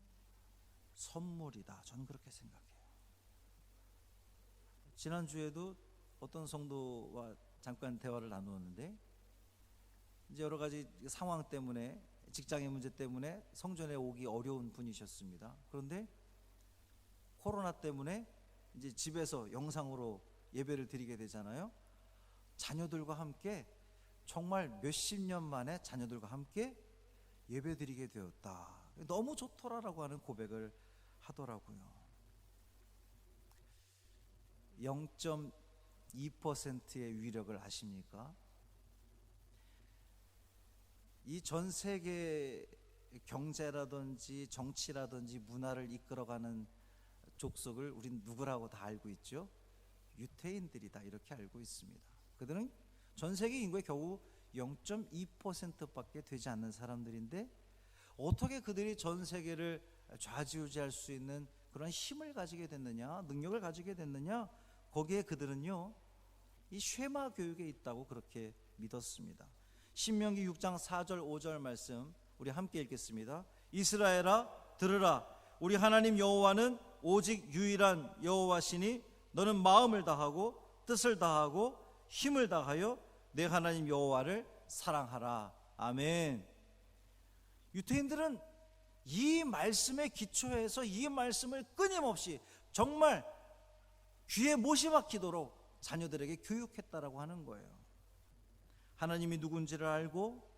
선물이다, 저는 그렇게 생각해요. 지난주에도 어떤 성도와 잠깐 대화를 나누었는데, 이제 여러 가지 상황 때문에, 직장의 문제 때문에 성전에 오기 어려운 분이셨습니다. 그런데 코로나 때문에 이제 집에서 영상으로 예배를 드리게 되잖아요. 자녀들과 함께, 정말 몇십 년 만에 자녀들과 함께 예배 드리게 되었다, 너무 좋더라라고 하는 고백을 하더라고요. 0.2%의 위력을 아십니까? 이 전 세계 경제라든지 정치라든지 문화를 이끌어가는 족속을 우린 누구라고 다 알고 있죠? 유태인들이다, 이렇게 알고 있습니다. 그들은 전 세계 인구의 겨우 0.2%밖에 되지 않는 사람들인데, 어떻게 그들이 전 세계를 좌지우지할 수 있는 그런 힘을 가지게 됐느냐, 능력을 가지게 됐느냐? 거기에 그들은요, 이 쉐마 교육에 있다고 그렇게 믿었습니다. 신명기 6장 4절 5절 말씀 우리 함께 읽겠습니다. 이스라엘아 들으라, 우리 하나님 여호와는 오직 유일한 여호와시니 너는 마음을 다하고 뜻을 다하고 힘을 다하여 내 하나님 여호와를 사랑하라. 아멘. 유태인들은 이 말씀에 기초해서 이 말씀을 끊임없이 정말 귀에 못이 박히도록 자녀들에게 교육했다라고 하는 거예요. 하나님이 누군지를 알고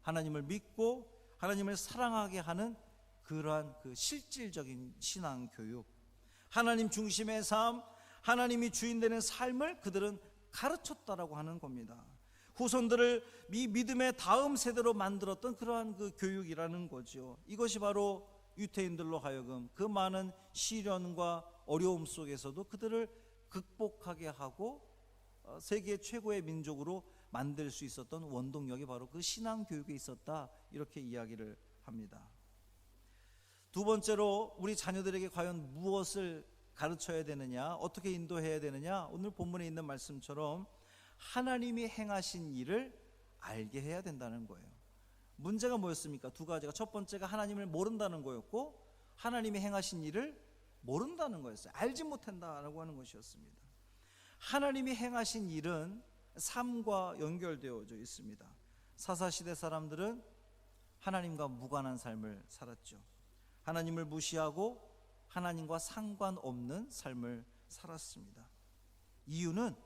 하나님을 믿고 하나님을 사랑하게 하는 그러한 그 실질적인 신앙 교육, 하나님 중심의 삶, 하나님이 주인 되는 삶을 그들은 가르쳤다라고 하는 겁니다. 후손들을 이 믿음의 다음 세대로 만들었던 그러한 그 교육이라는 거죠. 이것이 바로 유태인들로 하여금 그 많은 시련과 어려움 속에서도 그들을 극복하게 하고 세계 최고의 민족으로 만들 수 있었던 원동력이 바로 그 신앙 교육에 있었다, 이렇게 이야기를 합니다. 두 번째로 우리 자녀들에게 과연 무엇을 가르쳐야 되느냐, 어떻게 인도해야 되느냐, 오늘 본문에 있는 말씀처럼 하나님이 행하신 일을 알게 해야 된다는 거예요. 문제가 뭐였습니까? 두 가지가, 첫 번째가 하나님을 모른다는 거였고, 하나님이 행하신 일을 모른다는 거였어요. 알지 못한다라고 하는 것이었습니다. 하나님이 행하신 일은 삶과 연결되어져 있습니다. 사사시대 사람들은 하나님과 무관한 삶을 살았죠. 하나님을 무시하고 하나님과 상관없는 삶을 살았습니다. 이유는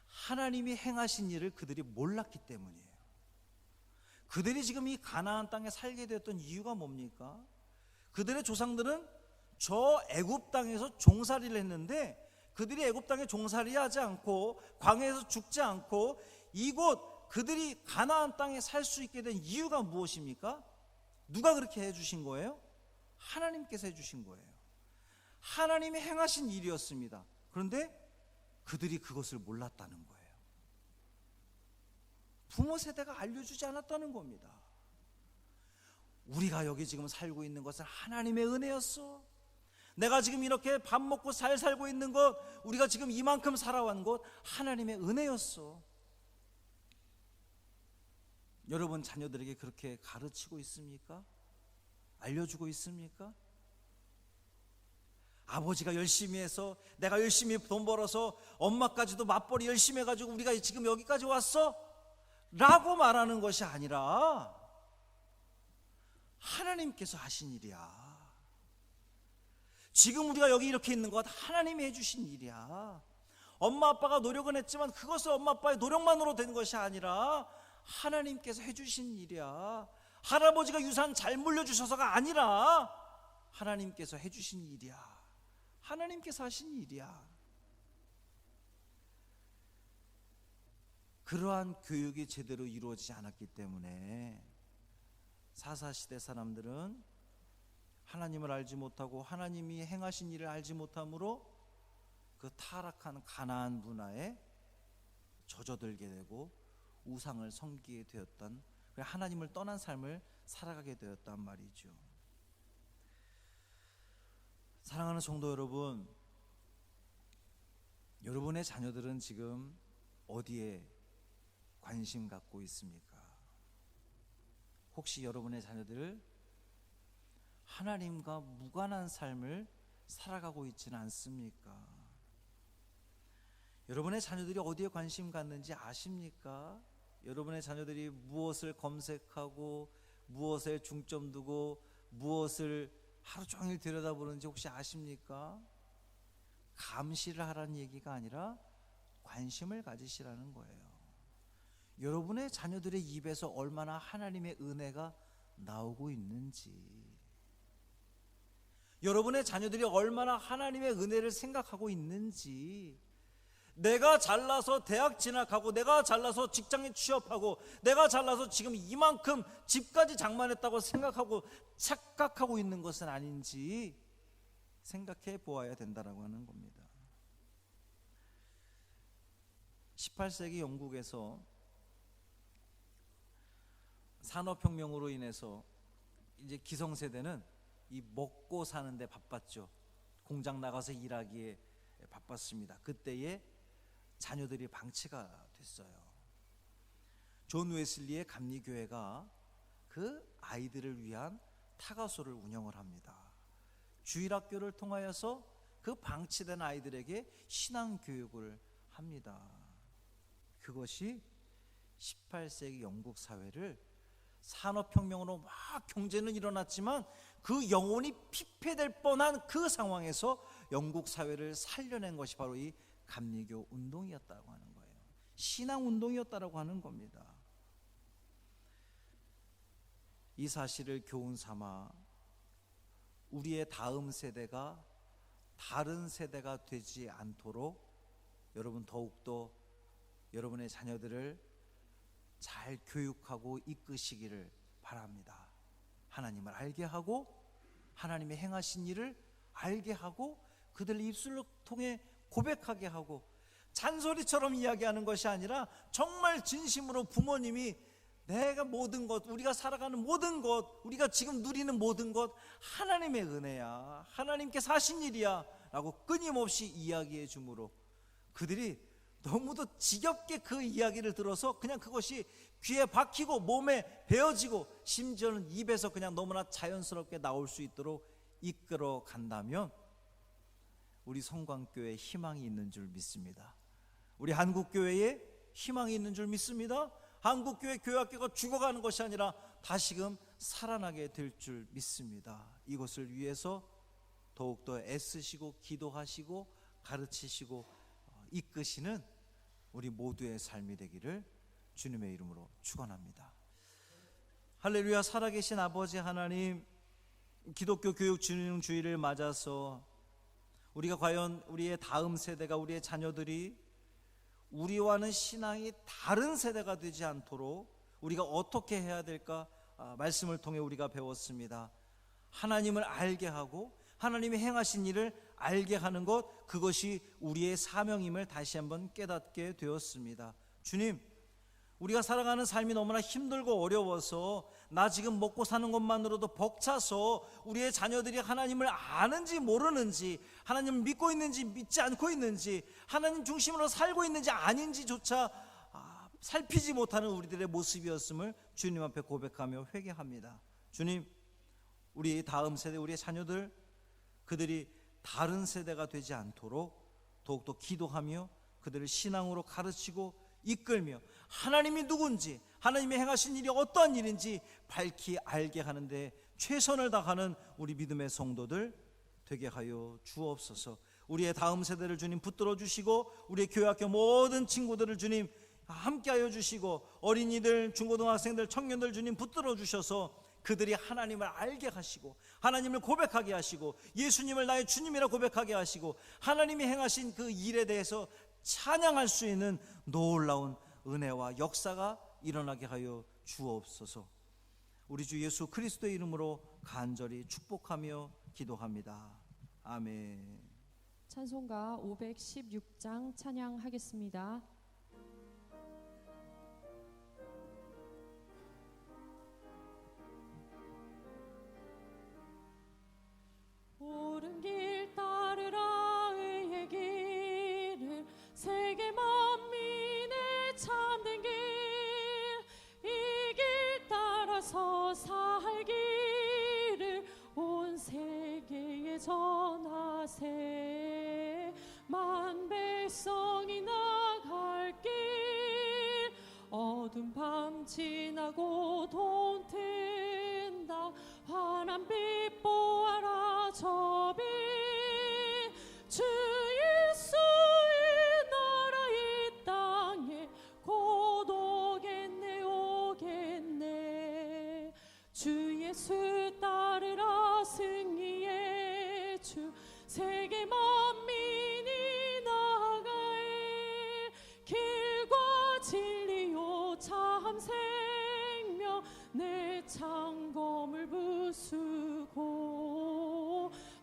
하나님이 행하신 일을 그들이 몰랐기 때문이에요. 그들이 지금 이 가나안 땅에 살게 되었던 이유가 뭡니까? 그들의 조상들은 저 애굽 땅에서 종살이를 했는데, 그들이 애굽 땅에 종살이하지 않고 광야에서 죽지 않고 이곳 그들이 가나안 땅에 살 수 있게 된 이유가 무엇입니까? 누가 그렇게 해주신 거예요? 하나님께서 해주신 거예요. 하나님이 행하신 일이었습니다. 그런데 그들이 그것을 몰랐다는 거예요. 부모 세대가 알려주지 않았다는 겁니다. 우리가 여기 지금 살고 있는 것은 하나님의 은혜였어. 내가 지금 이렇게 밥 먹고 잘 살고 있는 것, 우리가 지금 이만큼 살아온 것 하나님의 은혜였어. 여러분 자녀들에게 그렇게 가르치고 있습니까? 알려주고 있습니까? 아버지가 열심히 해서, 내가 열심히 돈 벌어서 엄마까지도 맞벌이 열심히 해가지고 우리가 지금 여기까지 왔어? 라고 말하는 것이 아니라 하나님께서 하신 일이야. 지금 우리가 여기 이렇게 있는 것 하나님이 해주신 일이야. 엄마 아빠가 노력은 했지만 그것은 엄마 아빠의 노력만으로 된 것이 아니라 하나님께서 해주신 일이야. 할아버지가 유산 잘 물려주셔서가 아니라 하나님께서 해주신 일이야. 하나님께서 하신 일이야. 그러한 교육이 제대로 이루어지지 않았기 때문에 사사시대 사람들은 하나님을 알지 못하고 하나님이 행하신 일을 알지 못함으로 그 타락한 가나안 문화에 젖어들게 되고 우상을 섬기게 되었던, 하나님을 떠난 삶을 살아가게 되었단 말이죠. 사랑하는 성도 여러분, 여러분의 자녀들은 지금 어디에 관심 갖고 있습니까? 혹시 여러분의 자녀들 하나님과 무관한 삶을 살아가고 있지는 않습니까? 여러분의 자녀들이 어디에 관심 갖는지 아십니까? 여러분의 자녀들이 무엇을 검색하고 무엇에 중점 두고 무엇을 하루 종일 들여다보는지 혹시 아십니까? 감시를 하라는 얘기가 아니라 관심을 가지시라는 거예요. 여러분의 자녀들의 입에서 얼마나 하나님의 은혜가 나오고 있는지, 여러분의 자녀들이 얼마나 하나님의 은혜를 생각하고 있는지, 내가 잘나서 대학 진학하고 내가 잘나서 직장에 취업하고 내가 잘나서 지금 이만큼 집까지 장만했다고 생각하고 착각하고 있는 것은 아닌지 생각해 보아야 된다라고 하는 겁니다. 18세기 영국에서 산업혁명으로 인해서 이제 기성세대는 이 먹고 사는데 바빴죠. 공장 나가서 일하기에 바빴습니다. 그때에 자녀들이 방치가 됐어요. 존 웨슬리의 감리교회가 그 아이들을 위한 타가소를 운영을 합니다. 주일학교를 통하여서 그 방치된 아이들에게 신앙교육을 합니다. 그것이 18세기 영국 사회를, 산업혁명으로 막 경제는 일어났지만 그 영혼이 피폐될 뻔한 그 상황에서 영국 사회를 살려낸 것이 바로 이 감리교 운동이었다고 하는 거예요. 신앙 운동이었다고 하는 겁니다. 이 사실을 교훈 삼아 우리의 다음 세대가 다른 세대가 되지 않도록 여러분 더욱더 여러분의 자녀들을 잘 교육하고 이끄시기를 바랍니다. 하나님을 알게 하고 하나님의 행하신 일을 알게 하고 그들 입술로 통해 고백하게 하고, 잔소리처럼 이야기하는 것이 아니라 정말 진심으로 부모님이 내가 모든 것, 우리가 살아가는 모든 것, 우리가 지금 누리는 모든 것 하나님의 은혜야, 하나님께서 하신 일이야 라고 끊임없이 이야기해 주므로 그들이 너무도 지겹게 그 이야기를 들어서 그냥 그것이 귀에 박히고 몸에 배어지고 심지어는 입에서 그냥 너무나 자연스럽게 나올 수 있도록 이끌어 간다면 우리 성광교회에 희망이 있는 줄 믿습니다. 우리 한국교회에 희망이 있는 줄 믿습니다. 한국교회 교회학교가 죽어가는 것이 아니라 다시금 살아나게 될 줄 믿습니다. 이것을 위해서 더욱더 애쓰시고 기도하시고 가르치시고 이끄시는 우리 모두의 삶이 되기를 주님의 이름으로 축원합니다. 할렐루야. 살아계신 아버지 하나님, 기독교 교육 주일을 맞아서 우리가 과연 우리의 다음 세대가, 우리의 자녀들이 우리와는 신앙이 다른 세대가 되지 않도록 우리가 어떻게 해야 될까? 말씀을 통해 우리가 배웠습니다. 하나님을 알게 하고 하나님이 행하신 일을 알게 하는 것, 그것이 우리의 사명임을 다시 한번 깨닫게 되었습니다. 주님, 우리가 살아가는 삶이 너무나 힘들고 어려워서 나 지금 먹고 사는 것만으로도 벅차서 우리의 자녀들이 하나님을 아는지 모르는지, 하나님을 믿고 있는지 믿지 않고 있는지, 하나님 중심으로 살고 있는지 아닌지조차 살피지 못하는 우리들의 모습이었음을 주님 앞에 고백하며 회개합니다. 주님, 우리 다음 세대, 우리의 자녀들, 그들이 다른 세대가 되지 않도록 더욱더 기도하며 그들을 신앙으로 가르치고 이끌며 하나님이 누군지, 하나님이 행하신 일이 어떠한 일인지 밝히 알게 하는데 최선을 다하는 우리 믿음의 성도들 되게 하여 주옵소서. 우리의 다음 세대를 주님 붙들어 주시고 우리의 교회학교 모든 친구들을 주님 함께하여 주시고 어린이들, 중고등학생들, 청년들 주님 붙들어 주셔서 그들이 하나님을 알게 하시고 하나님을 고백하게 하시고 예수님을 나의 주님이라 고백하게 하시고 하나님이 행하신 그 일에 대해서 찬양할 수 있는 놀라운 은혜와 역사가 일어나게 하여 주옵소서. 우리 주 예수 그리스도의 이름으로 간절히 축복하며 기도합니다. 아멘. 찬송가 516장 찬양하겠습니다. 옳은 길 따르라 의의 길을, 세계 만민의 참된 길, 이 길 따라서 살기를 온 세계에 전하세. 만 백성이 나갈 길, 어두운 밤 지나고 돈 튼다. 환한 빛 보아라 저 빛, 주 예수의 나라 이 땅에 곧 오겠네 오겠네. 주 예수 따르라 승리의 주, 세계 만민이 나아갈 길과 진리요 참 생명, 내 창검을 부수고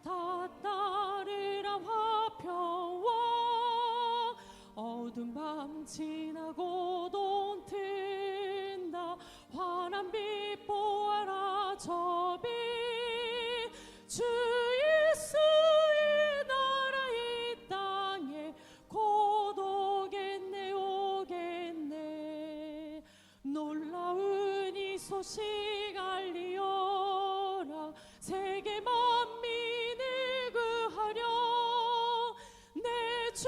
다 따르라 화평와, 어두운 밤 지나고 돈 튼다. 환한 빛 보아라 저 빛, 주 예수의 나라 이 땅에 곧 오겠네 오겠네. 놀라운 이 소식 알리어라, 세계 만민을 구하려 내 주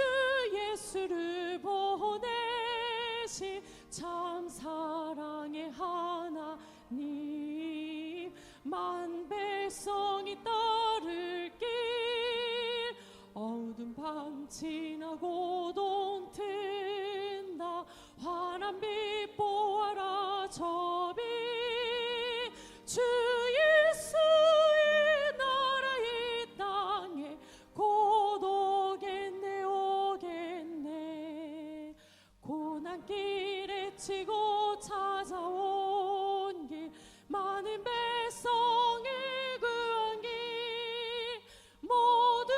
예수를 보내신 참 사랑의 하나님. 만 백성이 따를 길, 어두운 밤 지나고 돈 튼다. 환한 빛 보아라 저 빛, 주 예수의 나라 이 땅에 곧 오겠네 오겠네. 고난길에 치고 찾아온 길, 많은 백성의 구한 길, 모두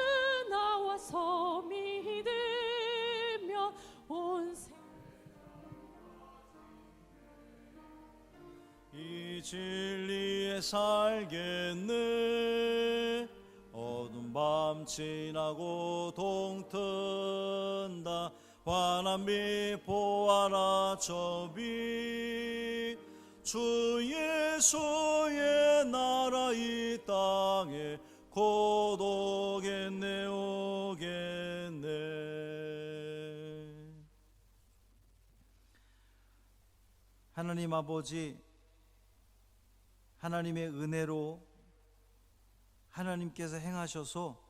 나와서 믿으며 온 세상 진리에 살겠네. 어두운 밤 지나고 동튼다. 환한 빛 보아라 저 빛. 주 예수의 나라 이 땅에 곧 오겠네 오겠네. 하나님 아버지, 하나님의 은혜로 하나님께서 행하셔서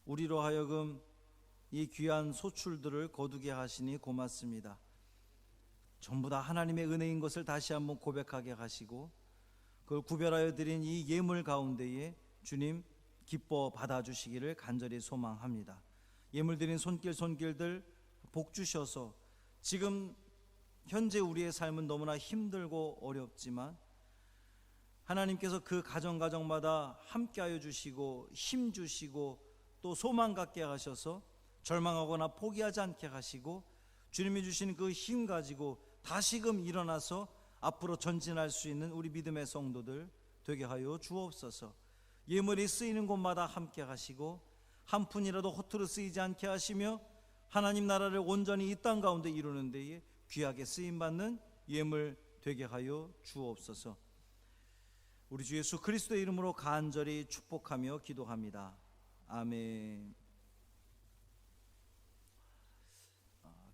우리로 하여금 이 귀한 소출들을 거두게 하시니 고맙습니다. 전부 다 하나님의 은혜인 것을 다시 한번 고백하게 하시고 그걸 구별하여 드린 이 예물 가운데에 주님 기뻐 받아주시기를 간절히 소망합니다. 예물 드린 손길들 복 주셔서 지금 현재 우리의 삶은 너무나 힘들고 어렵지만 하나님께서 그 가정마다 함께하여 주시고 힘 주시고 또 소망 갖게 하셔서 절망하거나 포기하지 않게 하시고 주님이 주신 그 힘 가지고 다시금 일어나서 앞으로 전진할 수 있는 우리 믿음의 성도들 되게 하여 주옵소서. 예물이 쓰이는 곳마다 함께 하시고 한 푼이라도 허투루 쓰이지 않게 하시며 하나님 나라를 온전히 이 땅 가운데 이루는 데에 귀하게 쓰임받는 예물 되게 하여 주옵소서. 우리 주 예수 그리스도의 이름으로 간절히 축복하며 기도합니다. 아멘.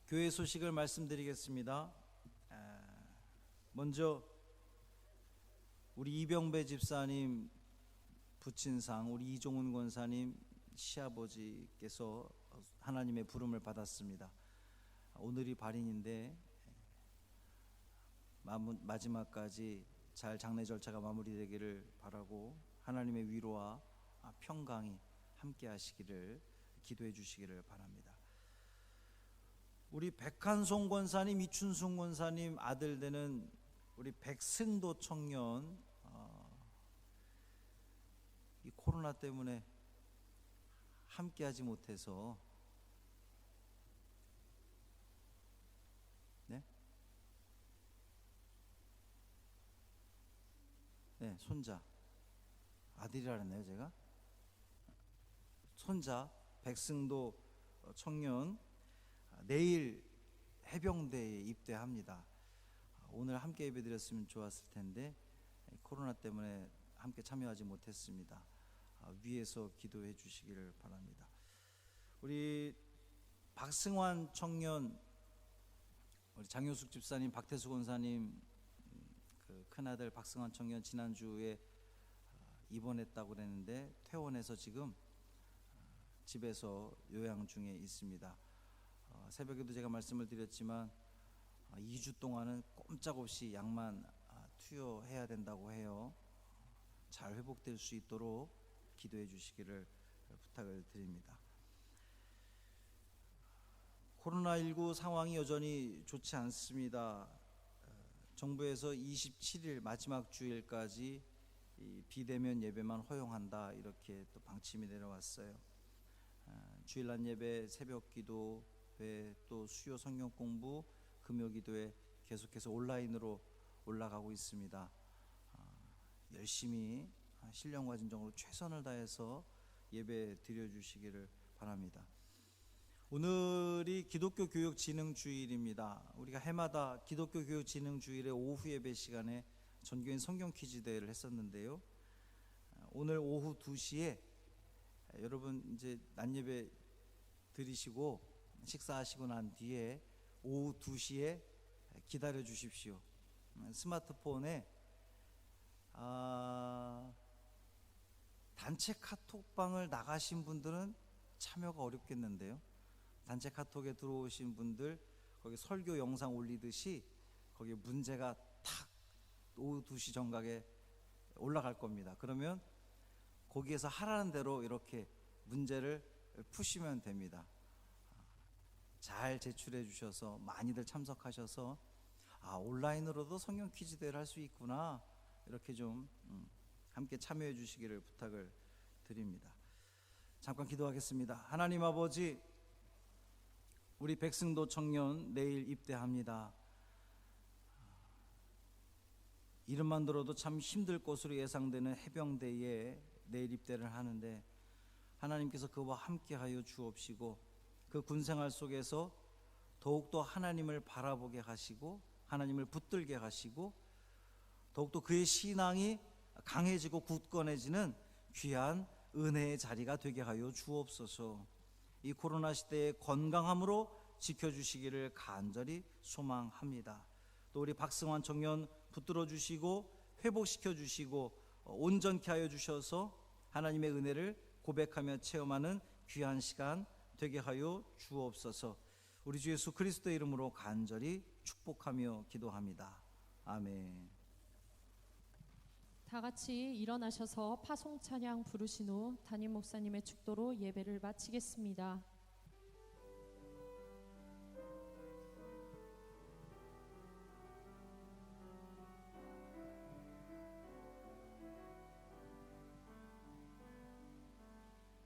교회 소식을 말씀드리겠습니다. 먼저 우리 이병배 집사님 부친상 우리 이종훈 권사님 시아버지께서 하나님의 부름을 받았습니다. 오늘이 발인인데 마지막까지 잘 장례 절차가 마무리되기를 바라고 하나님의 위로와 평강이 함께 하시기를 기도해 주시기를 바랍니다. 우리 백한송 권사님, 이춘숙 권사님 아들 되는 우리 백승도 청년 이 코로나 때문에 함께하지 못해서 손자 아들이라 그랬나요 제가? 손자 백승도 청년 내일 해병대에 입대합니다. 오늘 함께 예배드렸으면 좋았을 텐데 코로나 때문에 함께 참여하지 못했습니다. 위에서 기도해 주시기를 바랍니다. 우리 박승환 청년, 우리 장효숙 집사님, 박태수 권사님 그 큰아들 박승환 청년 지난주에 입원했다고 그랬는데 퇴원해서 지금 집에서 요양 중에 있습니다. 새벽에도 제가 말씀을 드렸지만 2주 동안은 꼼짝없이 약만 투여해야 된다고 해요. 잘 회복될 수 있도록 기도해 주시기를 부탁을 드립니다. 코로나19 상황이 여전히 좋지 않습니다. 정부에서 27일 마지막 주일까지 이 비대면 예배만 허용한다 이렇게 또 방침이 내려왔어요. 주일날 예배, 새벽 기도회, 또 수요 성경 공부, 금요 기도회 계속해서 온라인으로 올라가고 있습니다. 열심히 신령과 진정으로 최선을 다해서 예배 드려주시기를 바랍니다. 오늘이 기독교 교육 진흥 주일입니다. 우리가 해마다 기독교 교육 진흥 주일의 오후 예배 시간에 전교인 성경 퀴즈 대회를 했었는데요. 오늘 오후 2시에 여러분 이제 낮 예배 드리시고 식사하시고 난 뒤에 오후 2시에 기다려 주십시오. 스마트폰에 단체 카톡방을 나가신 분들은 참여가 어렵겠는데요. 단체 카톡에 들어오신 분들 거기 설교 영상 올리듯이 거기에 문제가 탁 오후 2시 정각에 올라갈 겁니다. 그러면 거기에서 하라는 대로 이렇게 문제를 푸시면 됩니다. 잘 제출해 주셔서 많이들 참석하셔서 온라인으로도 성경 퀴즈 대회를 할 수 있구나 이렇게 좀 함께 참여해 주시기를 부탁을 드립니다. 잠깐 기도하겠습니다. 하나님 아버지, 우리 백승도 청년 내일 입대합니다. 이름만 들어도 참 힘들 것으로 예상되는 해병대에 내일 입대를 하는데 하나님께서 그와 함께하여 주옵시고 그 군생활 속에서 더욱더 하나님을 바라보게 하시고 하나님을 붙들게 하시고 더욱더 그의 신앙이 강해지고 굳건해지는 귀한 은혜의 자리가 되게 하여 주옵소서. 이 코로나 시대의 건강함으로 지켜주시기를 간절히 소망합니다. 또 우리 박승환 청년 붙들어 주시고 회복시켜 주시고 온전케 하여 주셔서 하나님의 은혜를 고백하며 체험하는 귀한 시간 되게 하여 주옵소서. 우리 주 예수 그리스도의 이름으로 간절히 축복하며 기도합니다. 아멘. 다 같이 일어나셔서 파송 찬양 부르신 후 담임 목사님의 축도로 예배를 마치겠습니다.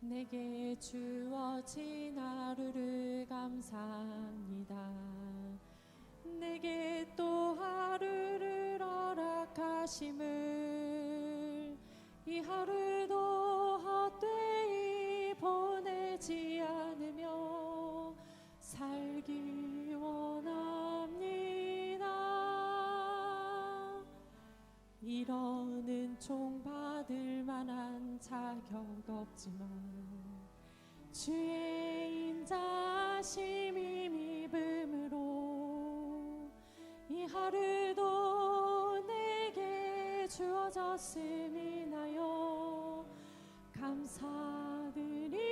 내게 주어진 하루를 감사합니다. 내게 또 하루를 허락하심을 이 하루도 헛되이 보내지 않으며 살기 원합니다. 이런 은총 받을 만한 자격 없지만 주의 인자심이 믿음으로 이 하루도 내게 주어졌음이 나여 감사드립니다.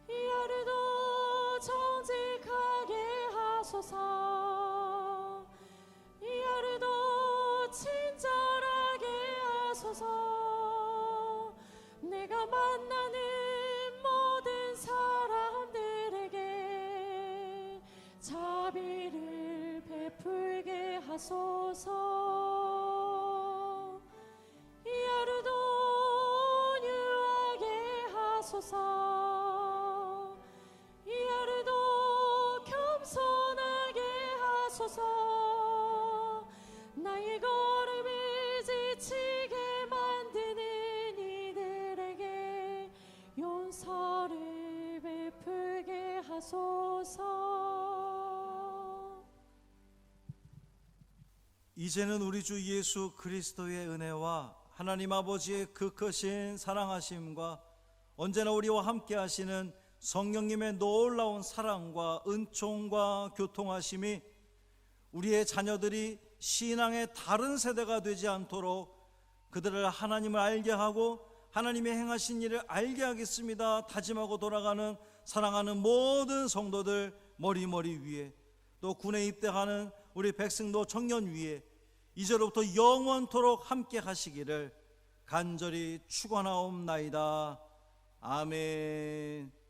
이 하루도 정직하게 하소서. 이 하루도 친절하게 하소서. 내가 만나는 모든 사람들에게 자비를 베풀게 하소서. 이 하루도 온유하게 하소서. 이 하루도 겸손하게 하소서. 나의 걸음을 지치게 만드는 이들에게 용서를 베풀게 하소서. 이제는 우리 주 예수 그리스도의 은혜와 하나님 아버지의 그 크신 사랑하심과 언제나 우리와 함께 하시는 성령님의 놀라운 사랑과 은총과 교통하심이 우리의 자녀들이 신앙의 다른 세대가 되지 않도록 그들을 하나님을 알게 하고 하나님의 행하신 일을 알게 하겠습니다 다짐하고 돌아가는 사랑하는 모든 성도들 머리 위에 또 군에 입대하는 우리 백성도 청년 위에 이제로부터 영원토록 함께 하시기를 간절히 축원하옵나이다. 아멘.